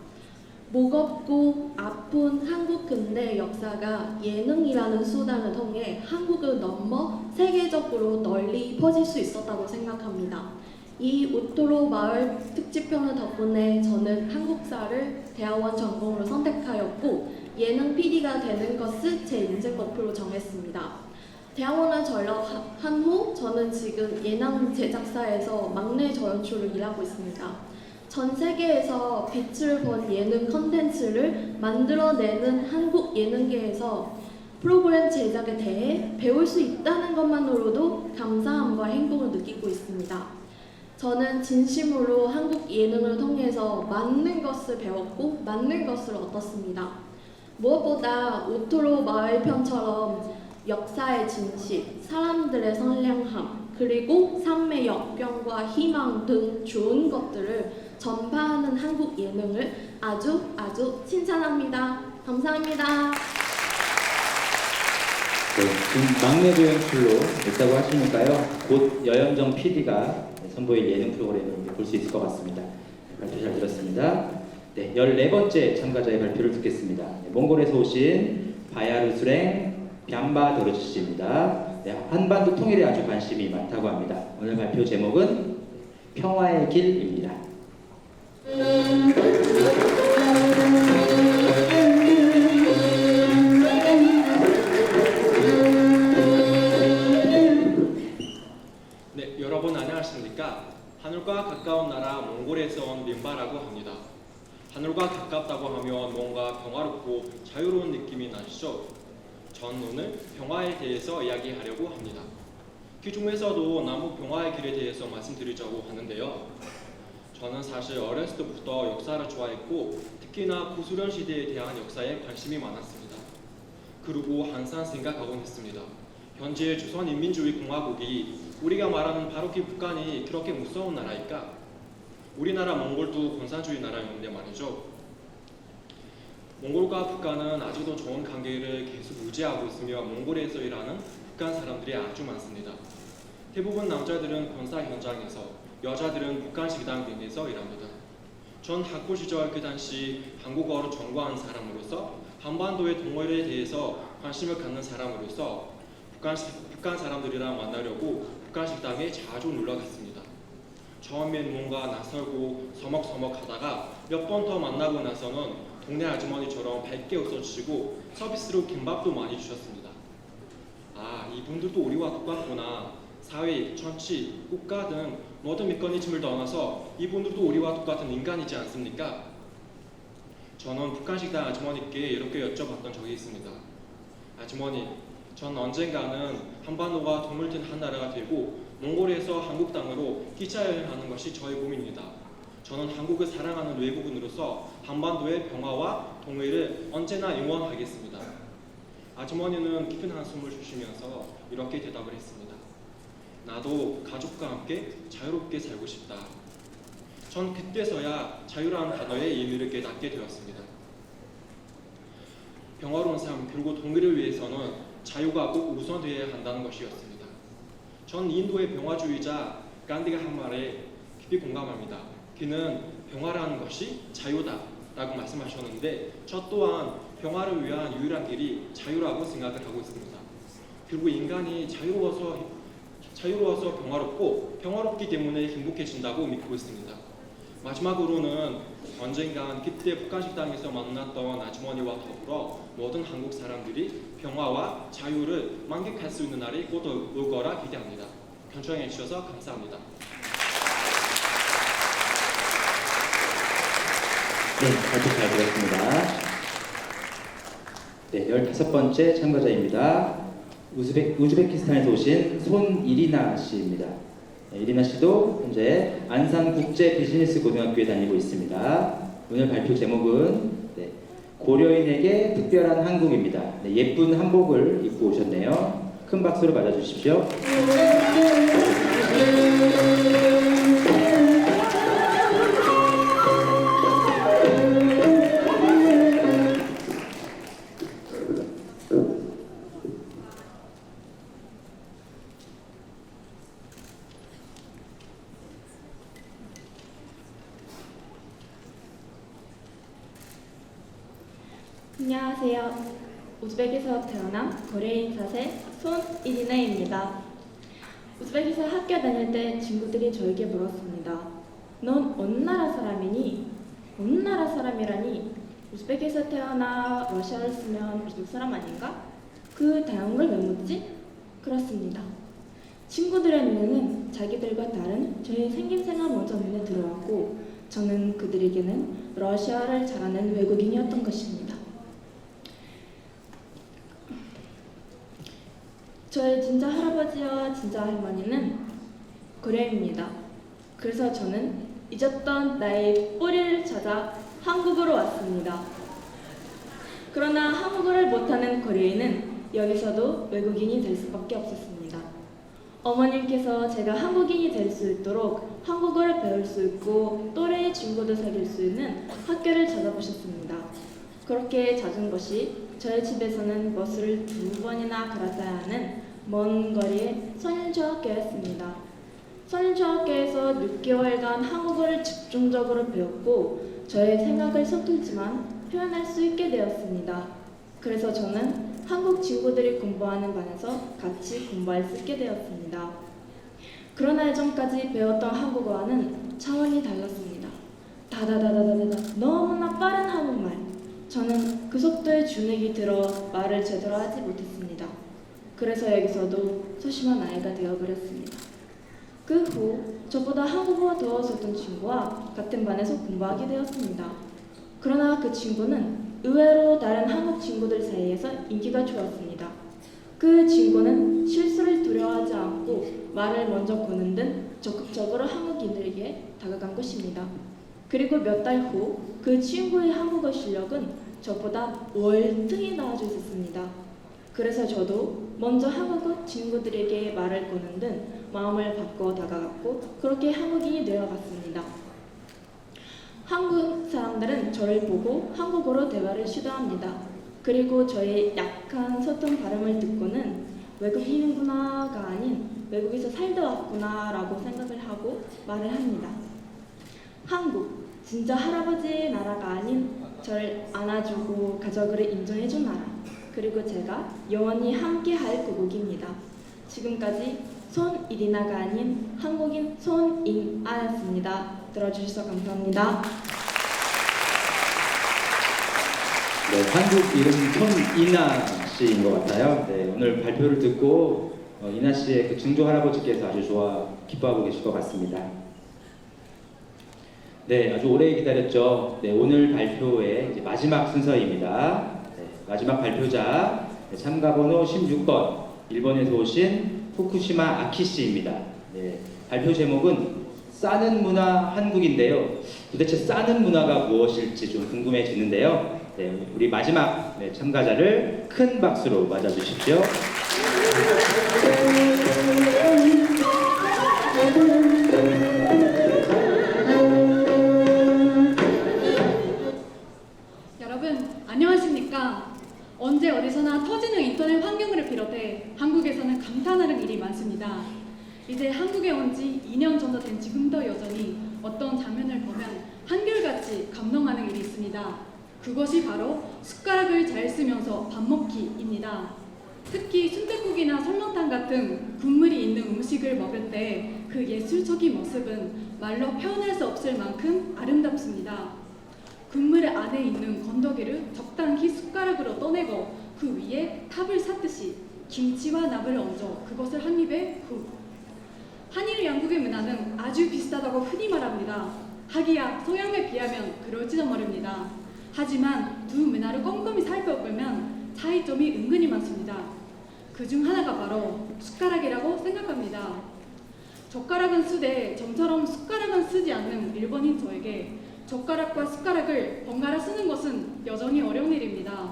무겁고 아픈 한국 근대 역사가 예능이라는 수단을 통해 한국을 넘어 세계적으로 널리 퍼질 수 있었다고 생각합니다. 이 우토로 마을 특집편을 덕분에 저는 한국사를 대학원 전공으로 선택하였고 예능 PD가 되는 것을 제 인생 목표로 정했습니다. 대학원을 전역한 후 저는 지금 예능 제작사에서 막내 저연출을 일하고 있습니다. 전 세계에서 빛을 본 예능 컨텐츠를 만들어내는 한국 예능계에서 프로그램 제작에 대해 배울 수 있다는 것만으로도 감사함과 행복을 느끼고 있습니다. 저는 진심으로 한국 예능을 통해서 많은 것을 배웠고 많은 것을 얻었습니다. 무엇보다 우토로 마을편처럼 역사의 진실, 사람들의 선량함, 그리고 삶의 역경과 희망 등 좋은 것들을 전파하는 한국 예능을 아주 칭찬합니다. 감사합니다. 네, 지금 막내 조연출로 있다고 하시니까요. 곧 여현정 PD가 선보일 예능 프로그램을 볼 수 있을 것 같습니다. 발표 잘 들었습니다. 네, 14번째 참가자의 발표를 듣겠습니다. 네, 몽골에서 오신 바야르수랭 뺨바 도르치씨입니다. 네, 한반도 통일에 아주 관심이 많다고 합니다. 오늘 발표 제목은 평화의 길입니다. 네, 여러분 안녕하십니까? 하늘과 가까운 나라 몽골에서 온 민바라고 합니다. 하늘과 가깝다고 하면 뭔가 평화롭고 자유로운 느낌이 나시죠? 전 오늘 평화에 대해서 이야기하려고 합니다. 그 중에서도 남북 평화의 길에 대해서 말씀드리자고 하는데요. 저는 사실 어렸을 때부터 역사를 좋아했고 특히나 구소련 시대에 대한 역사에 관심이 많았습니다. 그리고 항상 생각하곤 했습니다. 현재 조선인민주의공화국이 우리가 말하는 바로 그 북한이 그렇게 무서운 나라일까? 우리나라 몽골도 공산주의 나라였는데 말이죠. 몽골과 북한은 아직도 좋은 관계를 계속 유지하고 있으며 몽골에서 일하는 북한 사람들이 아주 많습니다. 대부분 남자들은 군사 현장에서, 여자들은 북한 식당 등에서 일합니다. 전 학부 시절 그 당시 한국어를 전공한 사람으로서 한반도의 동물에 대해서 관심을 갖는 사람으로서 북한 사람들이랑 만나려고 북한 식당에 자주 놀러 갔습니다. 처음엔 뭔가 낯설고 서먹서먹하다가 몇 번 더 만나고 나서는 동네 아주머니처럼 밝게 웃어주시고 서비스로 김밥도 많이 주셨습니다. 아, 이분들도 우리와 똑같구나. 사회, 정치, 국가 등 모든 메커니즘을 떠나서 이분들도 우리와 똑같은 인간이지 않습니까? 저는 북한 식당 아주머니께 이렇게 여쭤봤던 적이 있습니다. 아주머니, 전 언젠가는 한반도가 드물든 한 나라가 되고 몽골에서 한국 땅으로 기차 여행하는 것이 저의 꿈입니다. 저는 한국을 사랑하는 외국인으로서 한반도의 평화와 통일을 언제나 응원하겠습니다. 아주머니는 깊은 한숨을 쉬시면서 이렇게 대답을 했습니다. 나도 가족과 함께 자유롭게 살고 싶다. 전 그때서야 자유라는 단어의 의미를 깨닫게 되었습니다. 평화로운 삶 그리고 통일을 위해서는 자유가 꼭 우선되어야 한다는 것이었습니다. 전 인도의 평화주의자 간디가 한 말에 깊이 공감합니다. 그는 평화라는 것이 자유다 라고 말씀하셨는데 저 또한 평화를 위한 유일한 길이 자유라고 생각을 하고 있습니다. 그리고 인간이 자유로워서 평화롭고 평화롭기 때문에 행복해진다고 믿고 있습니다. 마지막으로는 언젠간 그때 북한 식당에서 만났던 아주머니와 더불어 모든 한국 사람들이 평화와 자유를 만끽할 수 있는 날이 곧 올 거라 기대합니다. 경청해 주셔서 감사합니다. 네, 발표 잘 들었습니다. 네, 15번째 참가자입니다. 우즈베키스탄에서 오신 손이리나 씨입니다. 네, 이리나 씨도 현재 안산국제 비즈니스 고등학교에 다니고 있습니다. 오늘 발표 제목은 고려인에게 특별한 한국입니다. 네, 예쁜 한복을 입고 오셨네요. 큰 박수로 맞아주십시오. 우즈벡에서 태어난 코리아인 4세 손이리나입니다. 우즈벡에서 학교 다닐 때 친구들이 저에게 물었습니다. 넌 어느 나라 사람이니? 어느 나라 사람이라니? 우즈벡에서 태어나 러시아를 쓰면 우즈벡 사람 아닌가? 그 다양한 걸 왜 묻지? 그렇습니다. 친구들의 눈에는 자기들과 다른 저의 생김새가 먼저 눈에 들어왔고 저는 그들에게는 러시아를 잘하는 외국인이었던 것입니다. 저의 진짜 할아버지와 진짜 할머니는 고려입니다. 그래서 저는 잊었던 나의 뿌리를 찾아 한국으로 왔습니다. 그러나 한국어를 못하는 고려인은 여기서도 외국인이 될 수밖에 없었습니다. 어머님께서 제가 한국인이 될 수 있도록 한국어를 배울 수 있고 또래의 친구도 사귈 수 있는 학교를 찾아보셨습니다. 그렇게 찾은 것이 저희 집에서는 버스를 2번이나 갈아타야 하는 먼 거리의 선인초학교였습니다. 선인초학교에서 6개월간 한국어를 집중적으로 배웠고 저의 생각을 서툴지만 표현할 수 있게 되었습니다. 그래서 저는 한국 친구들이 공부하는 반에서 같이 공부할 수 있게 되었습니다. 그러나 예전까지 배웠던 한국어와는 차원이 달랐습니다. 다다다다다다 너무나 빠른 한국말. 저는 그 속도에 주눅이 들어 말을 제대로 하지 못했습니다. 그래서 여기서도 소심한 아이가 되어버렸습니다. 그 후 저보다 한국어가 더 어설픈 친구와 같은 반에서 공부하게 되었습니다. 그러나 그 친구는 의외로 다른 한국 친구들 사이에서 인기가 좋았습니다. 그 친구는 실수를 두려워하지 않고 말을 먼저 거는 등 적극적으로 한국인들에게 다가간 것입니다. 그리고 몇 달 후 그 친구의 한국어 실력은 저보다 월등히 나아져 있었습니다. 그래서 저도 먼저 한국어 친구들에게 말을 거는 등 마음을 바꿔 다가갔고 그렇게 한국인이 되어갔습니다. 한국 사람들은 저를 보고 한국어로 대화를 시도합니다. 그리고 저의 약한 서툰 발음을 듣고는 외국인이구나가 아닌 외국에서 살다 왔구나 라고 생각을 하고 말을 합니다. 한국, 진짜 할아버지의 나라가 아닌 저를 안아주고 가족을 인정해준 나라. 그리고 제가 영원히 함께할 고국입니다. 지금까지 손이리나가 아닌 한국인 손인아였습니다. 들어주셔서 감사합니다. 네, 한국 이름 손이나 씨인 것 같아요. 네, 오늘 발표를 듣고 이나 씨의 그 증조 할아버지께서 아주 기뻐하고 계실 것 같습니다. 네, 아주 오래 기다렸죠. 네, 오늘 발표의 이제 마지막 순서입니다. 네, 마지막 발표자 참가번호 16번 일본에서 오신 후쿠시마 아키 씨입니다. 네, 발표 제목은 싸는 문화 한국인데요. 도대체 싸는 문화가 무엇일지 좀 궁금해지는데요. 네, 우리 마지막 참가자를 큰 박수로 맞아주십시오. 여러분 안녕하십니까? 언제 어디서나 터지는 인터넷 환경을 비롯해 한국에서는 감탄하는 일이 많습니다. 이제 한국에 온 지 2년 정도 된 지금도 여전히 어떤 장면을 보면 한결같이 감동하는 일이 있습니다. 그것이 바로 숟가락을 잘 쓰면서 밥 먹기입니다. 특히 순댓국이나 설렁탕 같은 국물이 있는 음식을 먹을 때 그 예술적인 모습은 말로 표현할 수 없을 만큼 아름답습니다. 국물 안에 있는 건더기를 적당히 숟가락으로 떠내고 그 위에 탑을 쌓듯이 김치와 납을 얹어 그것을 한 입에 훅. 한일 양국의 문화는 아주 비슷하다고 흔히 말합니다. 하기야 서양에 비하면 그럴지도 모릅니다. 하지만 두 문화를 꼼꼼히 살펴보면 차이점이 은근히 많습니다. 그중 하나가 바로 숟가락이라고 생각합니다. 젓가락은 쓰되 좀처럼 숟가락은 쓰지 않는 일본인 저에게 젓가락과 숟가락을 번갈아 쓰는 것은 여전히 어려운 일입니다.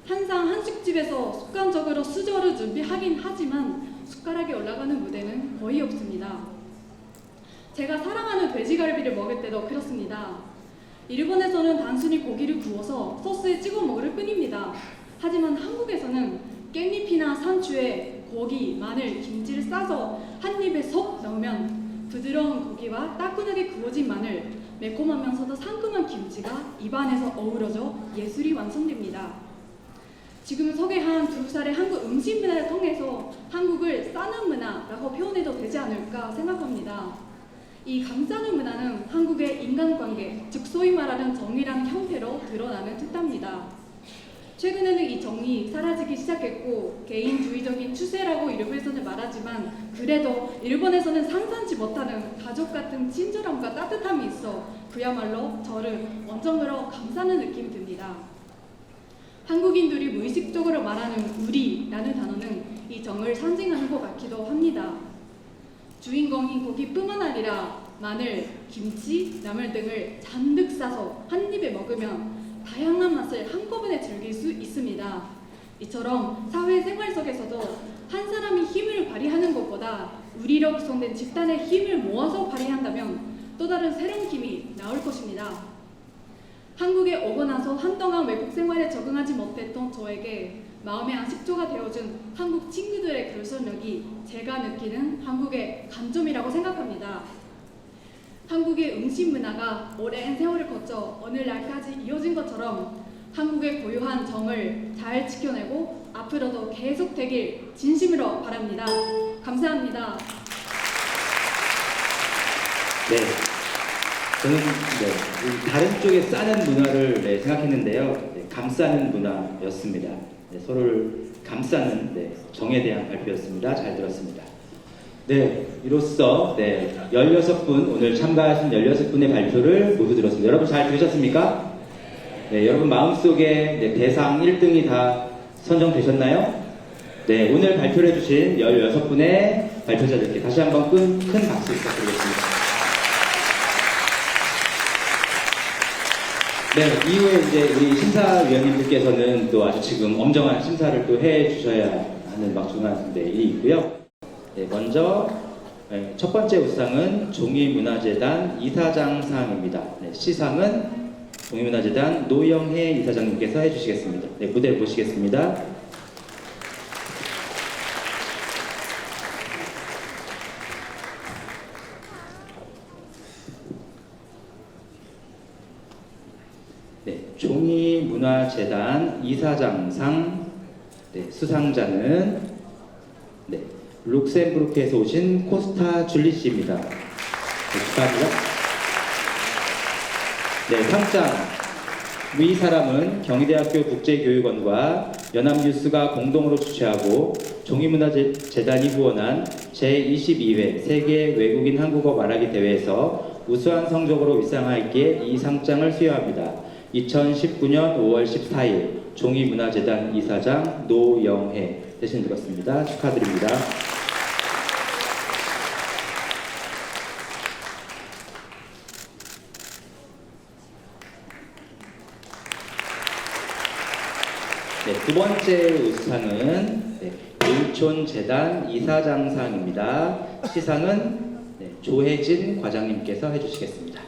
항상 한식집에서 습관적으로 수저를 준비하긴 하지만 숟가락이 올라가는 무대는 거의 없습니다. 제가 사랑하는 돼지갈비를 먹을 때도 그렇습니다. 일본에서는 단순히 고기를 구워서 소스에 찍어 먹을 뿐입니다. 하지만 한국에서는 깻잎이나 상추에 고기, 마늘, 김치를 싸서 한 입에 쏙 넣으면 부드러운 고기와 따끈하게 구워진 마늘, 매콤하면서도 상큼한 김치가 입안에서 어우러져 예술이 완성됩니다. 지금 소개한 두 살의 한국 음식 문화를 통해서 한국을 싸는 문화라고 표현해도 되지 않을까 생각합니다. 이 감싸는 문화는 한국의 인간관계, 즉 소위 말하는 정의라는 형태로 드러나는 듯합니다. 최근에는 이 정이 사라지기 시작했고 개인주의적인 추세라고 일부에서는 말하지만 그래도 일본에서는 상상치 못하는 가족 같은 친절함과 따뜻함이 있어 그야말로 저를 원정으로 감싸는 느낌이 듭니다. 한국인들이 무의식적으로 말하는 우리라는 단어는 이 정을 상징하는 것 같기도 합니다. 주인공인 고기뿐만 아니라 마늘, 김치, 나물 등을 잔뜩 싸서 한 입에 먹으면 다양한 맛을 한꺼번에 즐길 수 있습니다. 이처럼 사회생활 속에서도 한 사람이 힘을 발휘하는 것보다 우리로 구성된 집단의 힘을 모아서 발휘한다면 또 다른 새로운 힘이 나올 것입니다. 한국에 오고 나서 한동안 외국 생활에 적응하지 못했던 저에게 마음의 안식처가 되어준 한국 친구들의 결속력이 제가 느끼는 한국의 강점이라고 생각합니다. 한국의 음식 문화가 오랜 세월을 거쳐 오늘날까지 이어진 것처럼 한국의 고유한 정을 잘 지켜내고 앞으로도 계속되길 진심으로 바랍니다. 감사합니다. 네, 저는 다른 쪽에 싸는 문화를 생각했는데요. 감싸는 문화였습니다. 서로를 감싸는 정에 대한 발표였습니다. 잘 들었습니다. 네, 이로써 16분, 오늘 참가하신 16분의 발표를 모두 들었습니다. 여러분 잘 들으셨습니까? 네, 여러분 마음속에 대상 1등이 다 선정되셨나요? 네, 오늘 발표를 해주신 16분의 발표자들께 다시 한번 큰 박수 부탁드리겠습니다. 네, 이후에 이제 우리 심사위원님들께서는 또 아주 지금 엄정한 심사를 또 해주셔야 하는 막중한 일이 있고요. 네, 먼저 첫 번째 우상은 종이문화재단 이사장상입니다. 네, 시상은 종이문화재단 노영혜 이사장님께서 해주시겠습니다. 네, 무대를 보시겠습니다. 네, 종이문화재단 이사장상 수상자는 룩셈부르크에서 오신 코스타 줄리 씨입니다. 축하합니다. 네, 상장. 위 사람은 경희대학교 국제교육원과 연합뉴스가 공동으로 주최하고 종이문화재단이 후원한 제22회 세계 외국인 한국어 말하기 대회에서 우수한 성적으로 입상하였기에 이 상장을 수여합니다. 2019년 5월 14일 종이문화재단 이사장 노영혜 대신 들었습니다. 축하드립니다. 네, 두 번째 우상은 율촌재단 이사장상입니다. 시상은 조혜진 과장님께서 해주시겠습니다.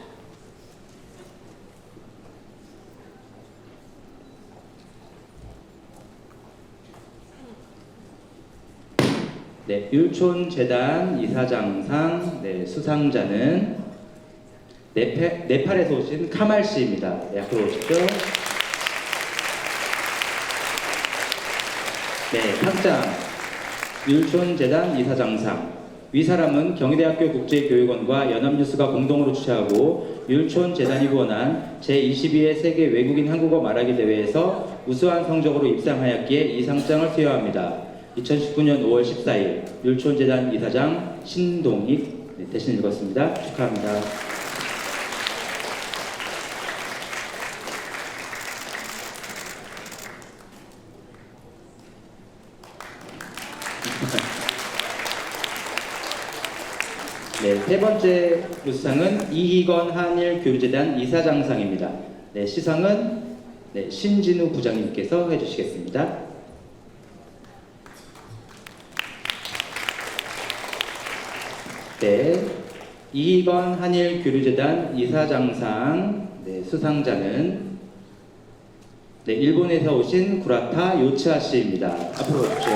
네, 율촌재단 이사장상 수상자는 네팔에서 오신 카말 씨입니다. 네, 앞으로 오십시오. 네, 상장 율촌재단 이사장상. 위 사람은 경희대학교 국제교육원과 연합뉴스가 공동으로 주최하고 율촌재단이 후원한 제22회 세계 외국인 한국어 말하기 대회에서 우수한 성적으로 입상하였기에 이 상장을 수여합니다. 2019년 5월 14일 율촌재단 이사장 신동익 대신 읽었습니다. 축하합니다. 네, 세 번째 수상은 이희건 한일교류재단 이사장상입니다. 네, 시상은 신진우 부장님께서 해주시겠습니다. 네, 이희건 한일교류재단 이사장상 수상자는 일본에서 오신 구라타 요츠아 씨입니다. 앞으로 오십시오.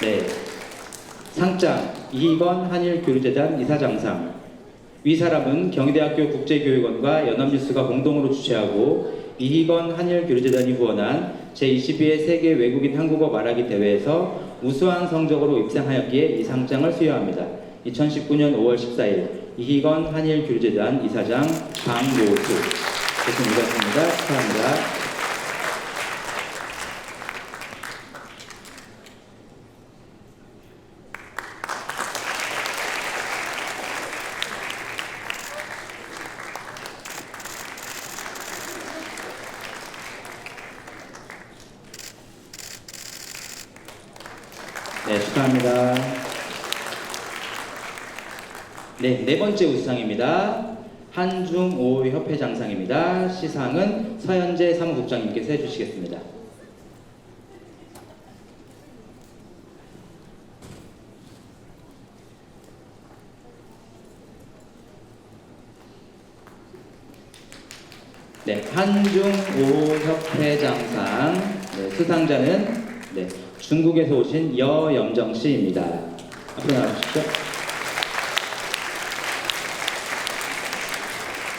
네, 상장 이희건 한일교류재단 이사장상. 위 사람은 경희대학교 국제교육원과 연합뉴스가 공동으로 주최하고 이희건 한일교류재단이 후원한 제22회 세계 외국인 한국어 말하기 대회에서 우수한 성적으로 입상하였기에 이 상장을 수여합니다. 2019년 5월 14일 이희건 한일교류재단 이사장 강노수 대신 읽었습니다. 축하합니다. 네, 축하합니다. 네, 네 번째 우수상입니다. 한중오 협회장상입니다. 시상은 서현재 사무국장님께서 해주시겠습니다. 네, 한중오 협회장상 수상자는 중국에서 오신 여염정 씨입니다. 앞으로 나와주십시오.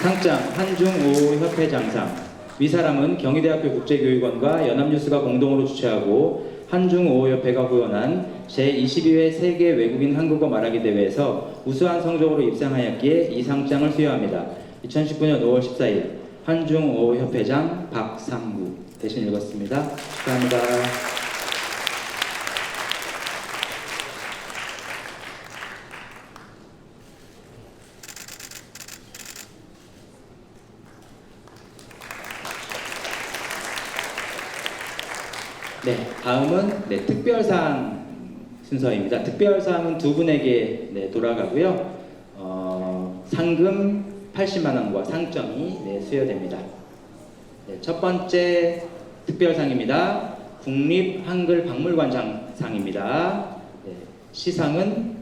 상장 한중오 협회장상 위 사람은 경희대학교 국제교육원과 연합뉴스가 공동으로 주최하고 한중오 협회가 후원한 제22회 세계 외국인 한국어 말하기 대회에서 우수한 성적으로 입상하였기에 이 상장을 수여합니다. 2019년 5월 14일 한중오 협회장 박상구 대신 읽었습니다. 축하합니다. 네, 다음은 특별상 순서입니다. 특별상은 두 분에게 돌아가고요. 상금 80만 원과 상장이 수여됩니다. 첫 번째 특별상입니다. 국립한글박물관장상입니다. 시상은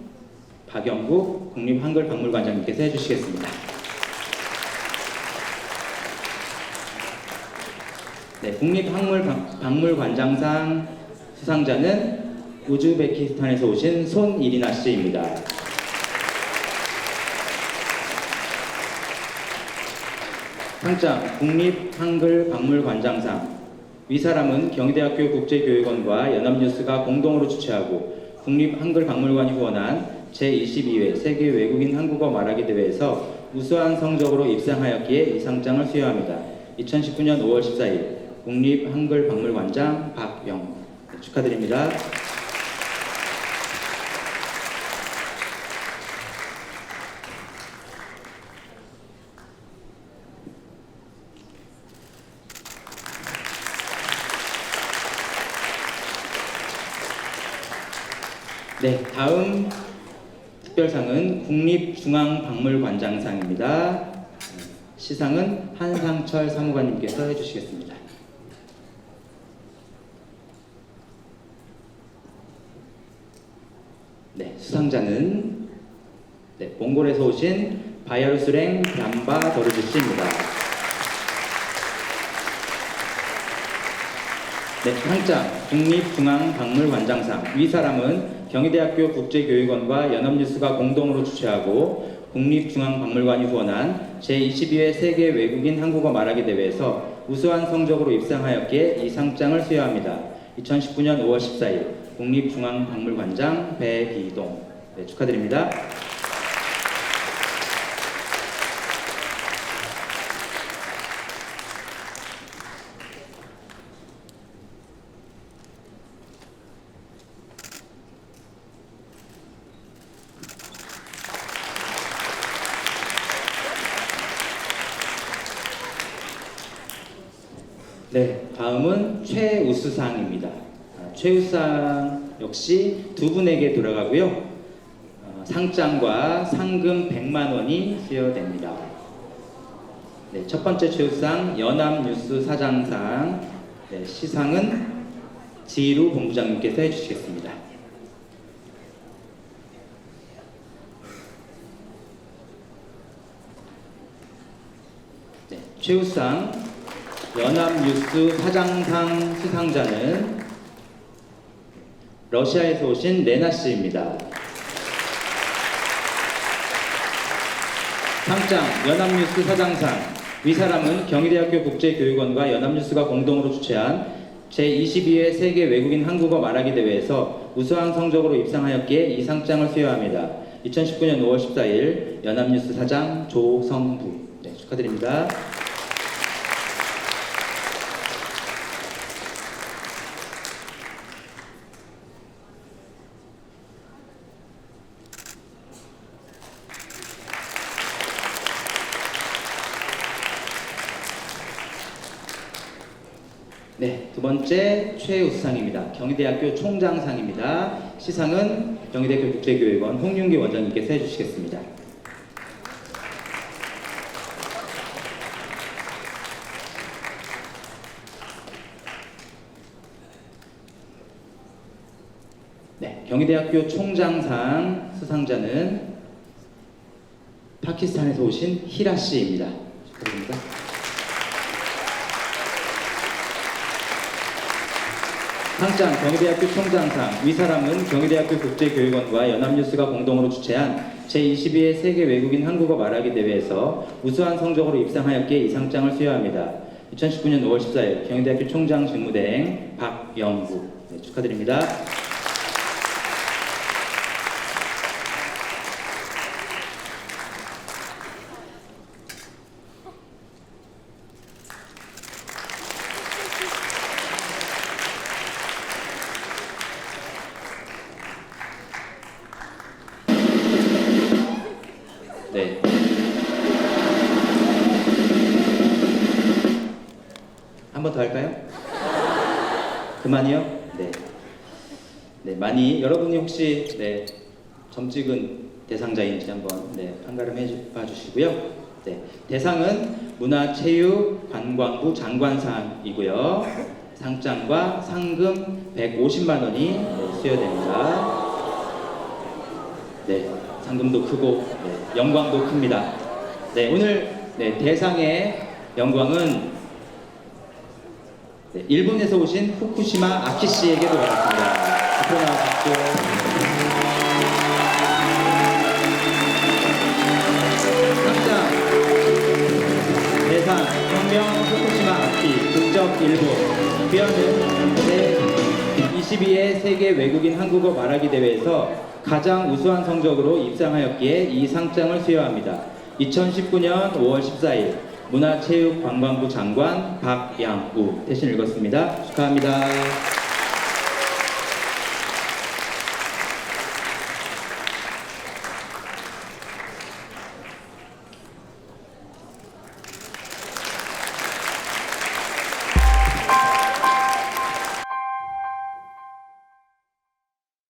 박영국 국립한글박물관장님께서 해주시겠습니다. 네, 국립박물관장상 수상자는 우즈베키스탄에서 오신 손이리나 씨입니다. 상장 국립한글박물관장상 위 사람은 경희대학교 국제교육원과 연합뉴스가 공동으로 주최하고 국립한글박물관이 후원한 제22회 세계 외국인 한국어 말하기 대회에서 우수한 성적으로 입상하였기에 이 상장을 수여합니다. 2019년 5월 14일 국립한글박물관장 박영 축하드립니다. 네, 다음 특별상은 국립중앙박물관장상입니다. 시상은 한상철 사무관님께서 해주시겠습니다. 네, 수상자는 몽골에서 오신 바야루스랭 얌바 더르즈 씨입니다. 네, 상장 국립중앙박물관장상 위 사람은 경희대학교 국제교육원과 연합뉴스가 공동으로 주최하고 국립중앙박물관이 후원한 제22회 세계 외국인 한국어 말하기 대회에서 우수한 성적으로 입상하였기에 이 상장을 수여합니다. 2019년 5월 14일 국립중앙박물관장 배기동 축하드립니다. 네, 다음은 최우수상입니다. 최우수상 역시 두 분에게 돌아가고요. 상장과 상금 100만 원이 수여됩니다. 네, 첫 번째 최우수상 연합뉴스 사장상 시상은 지루 본부장님께서 해주시겠습니다. 네, 최우수상 연합뉴스 사장상 수상자는 러시아에서 오신 레나 씨입니다. 상장 연합뉴스 사장상. 위 사람은 경희대학교 국제교육원과 연합뉴스가 공동으로 주최한 제22회 세계 외국인 한국어 말하기 대회에서 우수한 성적으로 입상하였기에 이 상장을 수여합니다. 2019년 5월 14일 연합뉴스 사장 조성부. 네, 축하드립니다. 네, 두 번째 최우수상입니다. 경희대학교 총장상입니다. 시상은 경희대학교 국제교육원 홍윤기 원장님께서 해주시겠습니다. 네, 경희대학교 총장상 수상자는 파키스탄에서 오신 히라 씨입니다. 축하드립니다. 상장 경희대학교 총장상. 위 사람은 경희대학교 국제교육원과 연합뉴스가 공동으로 주최한 제22회 세계 외국인 한국어 말하기 대회에서 우수한 성적으로 입상하였기에 이 상장을 수여합니다. 2019년 5월 14일 경희대학교 총장 직무대행 박영구. 네, 축하드립니다. 네. 한 번 더 할까요? 그만이요? 네. 네, 많이 여러분이 혹시 네, 점 찍은 대상자인지 한번 네, 판가름해 봐 주시고요. 네. 대상은 문화체육관광부 장관상이고요. 상장과 상금 150만 원이 네, 수여됩니다. 네. 상금도 크고 네, 영광도 큽니다. 네, 오늘 네, 대상의 영광은 네, 일본에서 오신 후쿠시마 아키 씨에게도 받았습니다. 앞으로 나와주십시오. 상장 대상 혁명 후쿠시마 아키 국적 일본. 귀하는 제22회 세계 외국인 한국어 말하기 대회에서 가장 우수한 성적으로 입상하였기에 이 상장을 수여합니다. 2019년 5월 14일 문화체육관광부 장관 박양우. 대신 읽었습니다. 축하합니다.